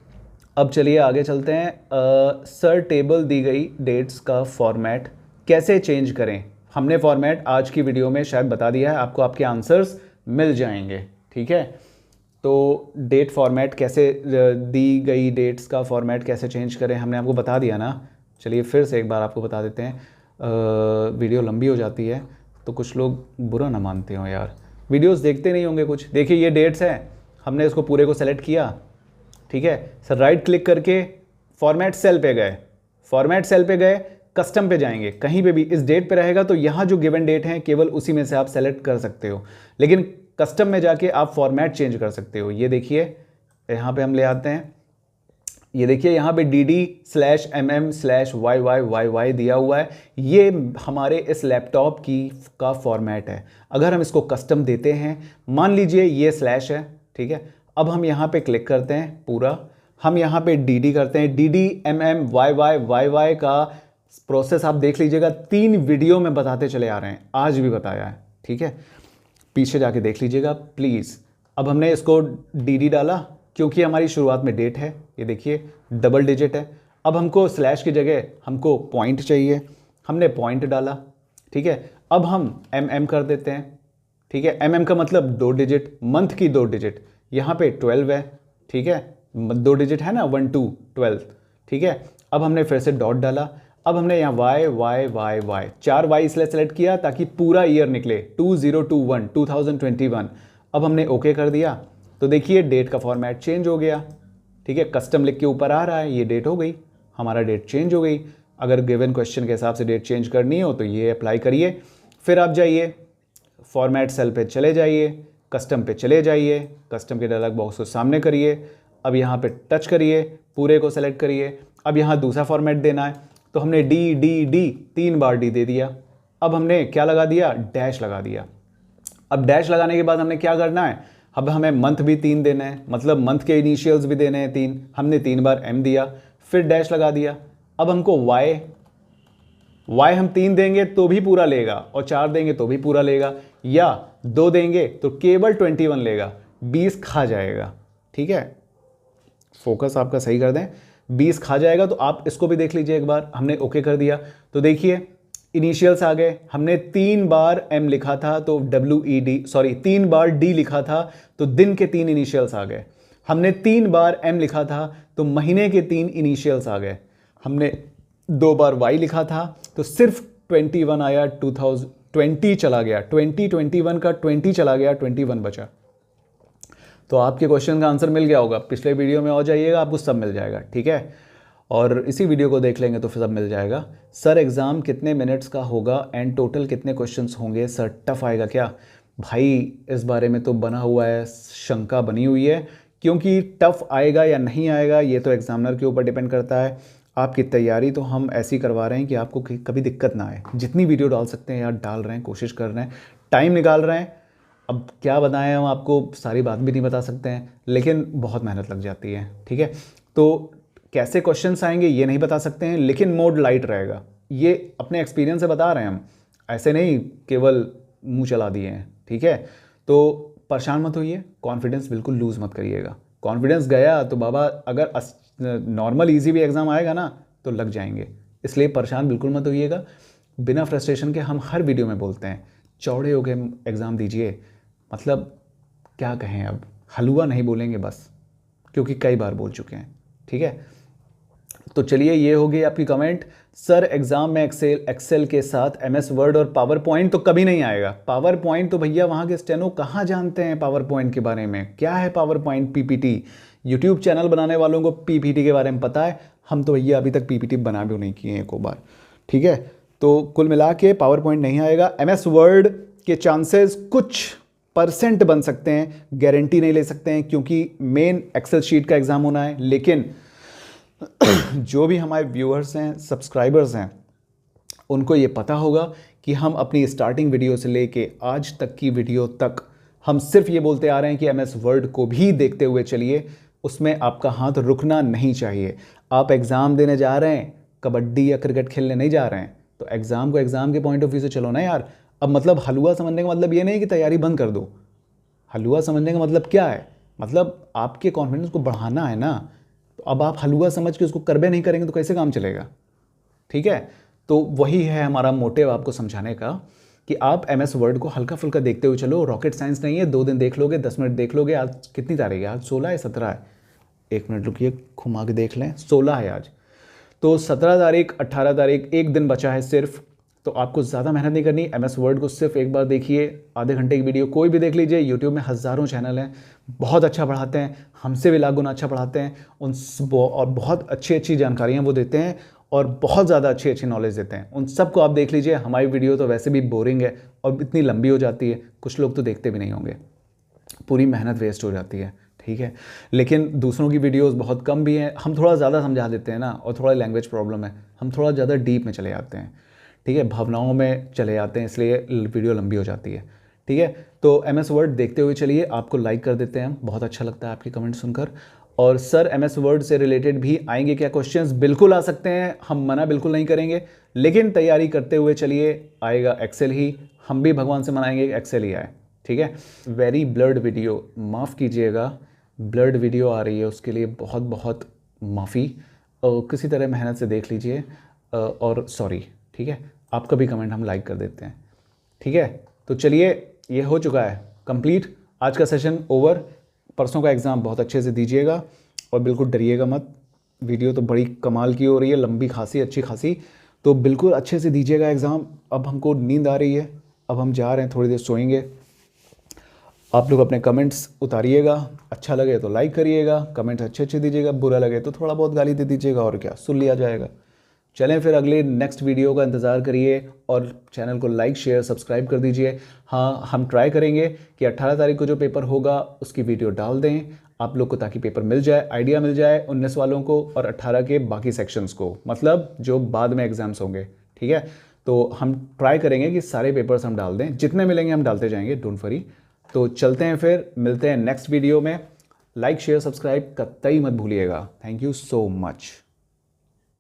अब चलिए आगे चलते हैं। सर टेबल दी गई डेट्स का फॉर्मेट कैसे चेंज करें? हमने फॉर्मेट आज की वीडियो में शायद बता दिया है, आपको आपके आंसर्स मिल जाएंगे, ठीक है। तो डेट फॉर्मेट कैसे, दी गई डेट्स का फॉर्मेट कैसे चेंज करें, हमने आपको बता दिया ना। चलिए फिर से एक बार आपको बता देते हैं। वीडियो लंबी हो जाती है तो कुछ लोग बुरा ना मानते हो यार, वीडियोस देखते नहीं होंगे कुछ। देखिए ये डेट्स हैं, हमने इसको पूरे को सेलेक्ट किया, ठीक है सर, राइट क्लिक करके फॉर्मेट सेल पे गए, फॉर्मेट सेल पे गए, कस्टम पे जाएंगे, कहीं पे भी इस डेट पे रहेगा तो यहाँ जो गिवन डेट है केवल उसी में से आप सेलेक्ट कर सकते हो, लेकिन कस्टम में जाके आप फॉर्मेट चेंज कर सकते हो। ये देखिए यहाँ पे हम ले आते हैं, ये देखिए यहाँ पे dd/mm/YYYY दिया हुआ है, ये हमारे इस लैपटॉप का फॉर्मेट है। अगर हम इसको कस्टम देते हैं, मान लीजिए ये स्लैश है, ठीक है, अब हम यहाँ पे क्लिक करते हैं पूरा, हम यहाँ पे dd करते हैं, dd/mm/YYYY का प्रोसेस आप देख लीजिएगा, 3 वीडियो में बताते चले आ रहे हैं, आज भी बताया है, ठीक है, पीछे जाके देख लीजिएगा प्लीज़। अब हमने इसको dd डाला क्योंकि हमारी शुरुआत में डेट है, ये देखिए डबल डिजिट है। अब हमको स्लैश की जगह हमको पॉइंट चाहिए, हमने पॉइंट डाला, ठीक है। अब हम mm कर देते हैं, ठीक है, mm का मतलब 2 डिजिट, मंथ की 2 डिजिट, यहाँ पे 12 है, ठीक है, 2 डिजिट है ना, 1 2 12, ठीक है। अब हमने फिर से डॉट डाला, अब हमने यहाँ y y y y 4 y इसलिए सेलेक्ट किया ताकि पूरा ईयर निकले 2021 2021। अब हमने ओके कर दिया, तो देखिए डेट का फॉर्मेट चेंज हो गया, ठीक है, कस्टम लिख के ऊपर आ रहा है, ये डेट हो गई, हमारा डेट चेंज हो गई। अगर गिवन क्वेश्चन के हिसाब से डेट चेंज करनी हो तो ये अप्लाई करिए, फिर आप जाइए फॉर्मेट सेल पे चले जाइए, कस्टम पे चले जाइए, कस्टम के डायलॉग बॉक्स को सामने करिए, अब यहाँ पे टच करिए, पूरे को सेलेक्ट करिए। अब यहाँ दूसरा फॉर्मेट देना है, तो हमने डी डी डी 3 बार डी दे दिया। अब हमने क्या लगा दिया, डैश लगा दिया। अब डैश लगाने के बाद हमने क्या करना है, अब हमें मंथ भी 3 देना है, मतलब मंथ के इनिशियल्स भी देने हैं 3, हमने 3 बार m दिया, फिर डैश लगा दिया। अब हमको y हम 3 देंगे तो भी पूरा लेगा, और 4 देंगे तो भी पूरा लेगा, या 2 देंगे तो केवल 21 लेगा, 20 खा जाएगा, ठीक है, फोकस आपका सही कर दें, 20 खा जाएगा। तो आप इसको भी देख लीजिए एक बार, हमने ओके कर दिया, तो देखिए इनिशियल्स आ गए, हमने 3 बार m लिखा था तो WED 3 बार d लिखा था तो दिन के 3 इनिशियल्स आ गए, हमने 3 बार m लिखा था तो महीने के 3 इनिशियल्स आ गए, हमने 2 बार y लिखा था तो सिर्फ 21 आया, 2020 चला गया, 2021 का 20 चला गया, 21 बचा। तो आपके क्वेश्चन का आंसर मिल गया होगा, पिछले वीडियो में हो जाइएगा, आपको सब मिल जाएगा, ठीक है, और इसी वीडियो को देख लेंगे तो फिर सब मिल जाएगा। सर एग्ज़ाम कितने मिनट्स का होगा एंड टोटल कितने क्वेश्चंस होंगे? सर टफ आएगा क्या? भाई इस बारे में तो बना हुआ है, शंका बनी हुई है, क्योंकि टफ आएगा या नहीं आएगा ये तो एग्जामिनर के ऊपर डिपेंड करता है। आपकी तैयारी तो हम ऐसी करवा रहे हैं कि आपको कभी दिक्कत ना आए, जितनी वीडियो डाल सकते हैं यार डाल रहे हैं, कोशिश कर रहे हैं, टाइम निकाल रहे हैं। अब क्या बताएं, हम आपको सारी बात भी नहीं बता सकते हैं, लेकिन बहुत मेहनत लग जाती है, ठीक है। तो कैसे क्वेश्चंस आएंगे ये नहीं बता सकते हैं, लेकिन मोड लाइट रहेगा, ये अपने एक्सपीरियंस से बता रहे हैं हम, ऐसे नहीं केवल मुंह चला दिए हैं, ठीक है। तो परेशान मत होइए, कॉन्फिडेंस बिल्कुल लूज़ मत करिएगा, कॉन्फिडेंस गया तो बाबा अगर नॉर्मल ईजी भी एग्ज़ाम आएगा ना तो लग जाएंगे, इसलिए परेशान बिल्कुल मत होइएगा। बिना फ्रस्ट्रेशन के हम हर वीडियो में बोलते हैं चौड़े हो गए एग्ज़ाम दीजिए, मतलब क्या कहें, अब हलवा नहीं बोलेंगे बस, क्योंकि कई बार बोल चुके हैं। ठीक है, तो चलिए ये होगी आपकी कमेंट। सर एग्ज़ाम में एक्सेल के साथ एमएस वर्ड और पावर पॉइंट तो कभी नहीं आएगा। पावर पॉइंट तो भैया वहाँ के स्टेनो कहाँ जानते हैं पावर पॉइंट के बारे में, क्या है power point, PPT. YouTube channel बनाने वालों को पीपीटी के बारे में पता है, हम तो भैया अभी तक पीपीटी बना भी नहीं किए एक बार। ठीक है, तो कुल मिला के पावर पॉइंट नहीं आएगा। एमएस वर्ड के चांसेस कुछ % बन सकते हैं, गारंटी नहीं ले सकते हैं, क्योंकि मेन एक्सेल शीट का एग्ज़ाम होना है। लेकिन जो भी हमारे व्यूअर्स हैं, सब्सक्राइबर्स हैं, उनको ये पता होगा कि हम अपनी स्टार्टिंग वीडियो से लेके आज तक की वीडियो तक हम सिर्फ ये बोलते आ रहे हैं कि एमएस वर्ड को भी देखते हुए चलिए, उसमें आपका हाथ रुकना नहीं चाहिए। आप एग्ज़ाम देने जा रहे हैं, कबड्डी या क्रिकेट खेलने नहीं जा रहे हैं, तो एग्ज़ाम को एग्ज़ाम के पॉइंट ऑफ व्यू से चलो ना यार। अब मतलब हलवा समझने का मतलब ये नहीं कि तैयारी बंद कर दो। हलवा समझने का मतलब क्या है, मतलब आपके कॉन्फिडेंस को बढ़ाना है ना। तो अब आप हलवा समझ के उसको करबे नहीं करेंगे तो कैसे काम चलेगा। ठीक है, तो वही है हमारा मोटिव आपको समझाने का कि आप एमएस वर्ड को हल्का फुल्का देखते हुए चलो। रॉकेट साइंस नहीं है, 2 दिन देख लोगे, 10 मिनट देख लोगे। आज कितनी तारीख है, आज 16 है 17 है, 1 मिनट रुकिए घुमा के देख लें, 16 है आज। तो 17 तारीख 18 तारीख 1 दिन बचा है सिर्फ। तो आपको ज़्यादा मेहनत नहीं करनी, एमएस वर्ड को सिर्फ एक बार देखिए, आधे घंटे की वीडियो कोई भी देख लीजिए। यूट्यूब में हज़ारों चैनल हैं, बहुत अच्छा पढ़ाते हैं, हमसे भी लाख गुना अच्छा पढ़ाते हैं और बहुत अच्छी अच्छी जानकारियाँ वो देते हैं और बहुत ज़्यादा अच्छी अच्छी नॉलेज देते हैं। उन सबको आप देख लीजिए। हमारी वीडियो तो वैसे भी बोरिंग है और इतनी लंबी हो जाती है, कुछ लोग तो देखते भी नहीं होंगे, पूरी मेहनत वेस्ट हो जाती है। ठीक है, लेकिन दूसरों की वीडियोस बहुत कम भी हैं, हम थोड़ा ज़्यादा समझा देते हैं ना, और थोड़ा लैंग्वेज प्रॉब्लम है, हम थोड़ा ज़्यादा डीप में चले जाते हैं। ठीक है, भावनाओं में चले जाते हैं, इसलिए वीडियो लंबी हो जाती है। ठीक है, तो एमएस वर्ड देखते हुए चलिए। आपको लाइक कर देते हैं हम, बहुत अच्छा लगता है आपके कमेंट सुनकर। और सर एमएस वर्ड से रिलेटेड भी आएंगे क्या क्वेश्चंस, बिल्कुल आ सकते हैं, हम मना बिल्कुल नहीं करेंगे, लेकिन तैयारी करते हुए चलिए। आएगा एक्सेल ही, हम भी भगवान से मनाएंगे कि एक्सेल ही आए। ठीक है, वेरी ब्लर्ड वीडियो, माफ़ कीजिएगा, ब्लर्ड वीडियो आ रही है, उसके लिए बहुत बहुत माफ़ी। किसी तरह मेहनत से देख लीजिए और सॉरी। ठीक है, आपका भी कमेंट हम लाइक कर देते हैं। ठीक है, तो चलिए ये हो चुका है कंप्लीट, आज का सेशन ओवर। परसों का एग्ज़ाम बहुत अच्छे से दीजिएगा और बिल्कुल डरिएगा मत। वीडियो तो बड़ी कमाल की हो रही है, लंबी खासी, अच्छी खासी, तो बिल्कुल अच्छे से दीजिएगा एग्ज़ाम। अब हमको नींद आ रही है, अब हम जा रहे हैं, थोड़ी देर सोएंगे। आप लोग अपने कमेंट्स उतारिएगा, अच्छा लगे तो लाइक करिएगा, कमेंट्स अच्छे अच्छे दीजिएगा, बुरा लगे तो थोड़ा बहुत गाली दे दीजिएगा, और क्या, सुन लिया जाएगा। चलें फिर अगले नेक्स्ट वीडियो का इंतज़ार करिए और चैनल को लाइक शेयर सब्सक्राइब कर दीजिए। हाँ, हम ट्राई करेंगे कि 18 तारीख को जो पेपर होगा उसकी वीडियो डाल दें आप लोग को, ताकि पेपर मिल जाए, आइडिया मिल जाए 19 वालों को और 18 के बाकी सेक्शंस को, मतलब जो बाद में एग्जाम्स होंगे। ठीक है, तो हम ट्राई करेंगे कि सारे पेपर्स हम डाल दें, जितने मिलेंगे हम डालते जाएंगे, डोंट वरी। तो चलते हैं फिर, मिलते हैं नेक्स्ट वीडियो में। लाइक शेयर सब्सक्राइब कतई मत भूलिएगा। Thank you so much.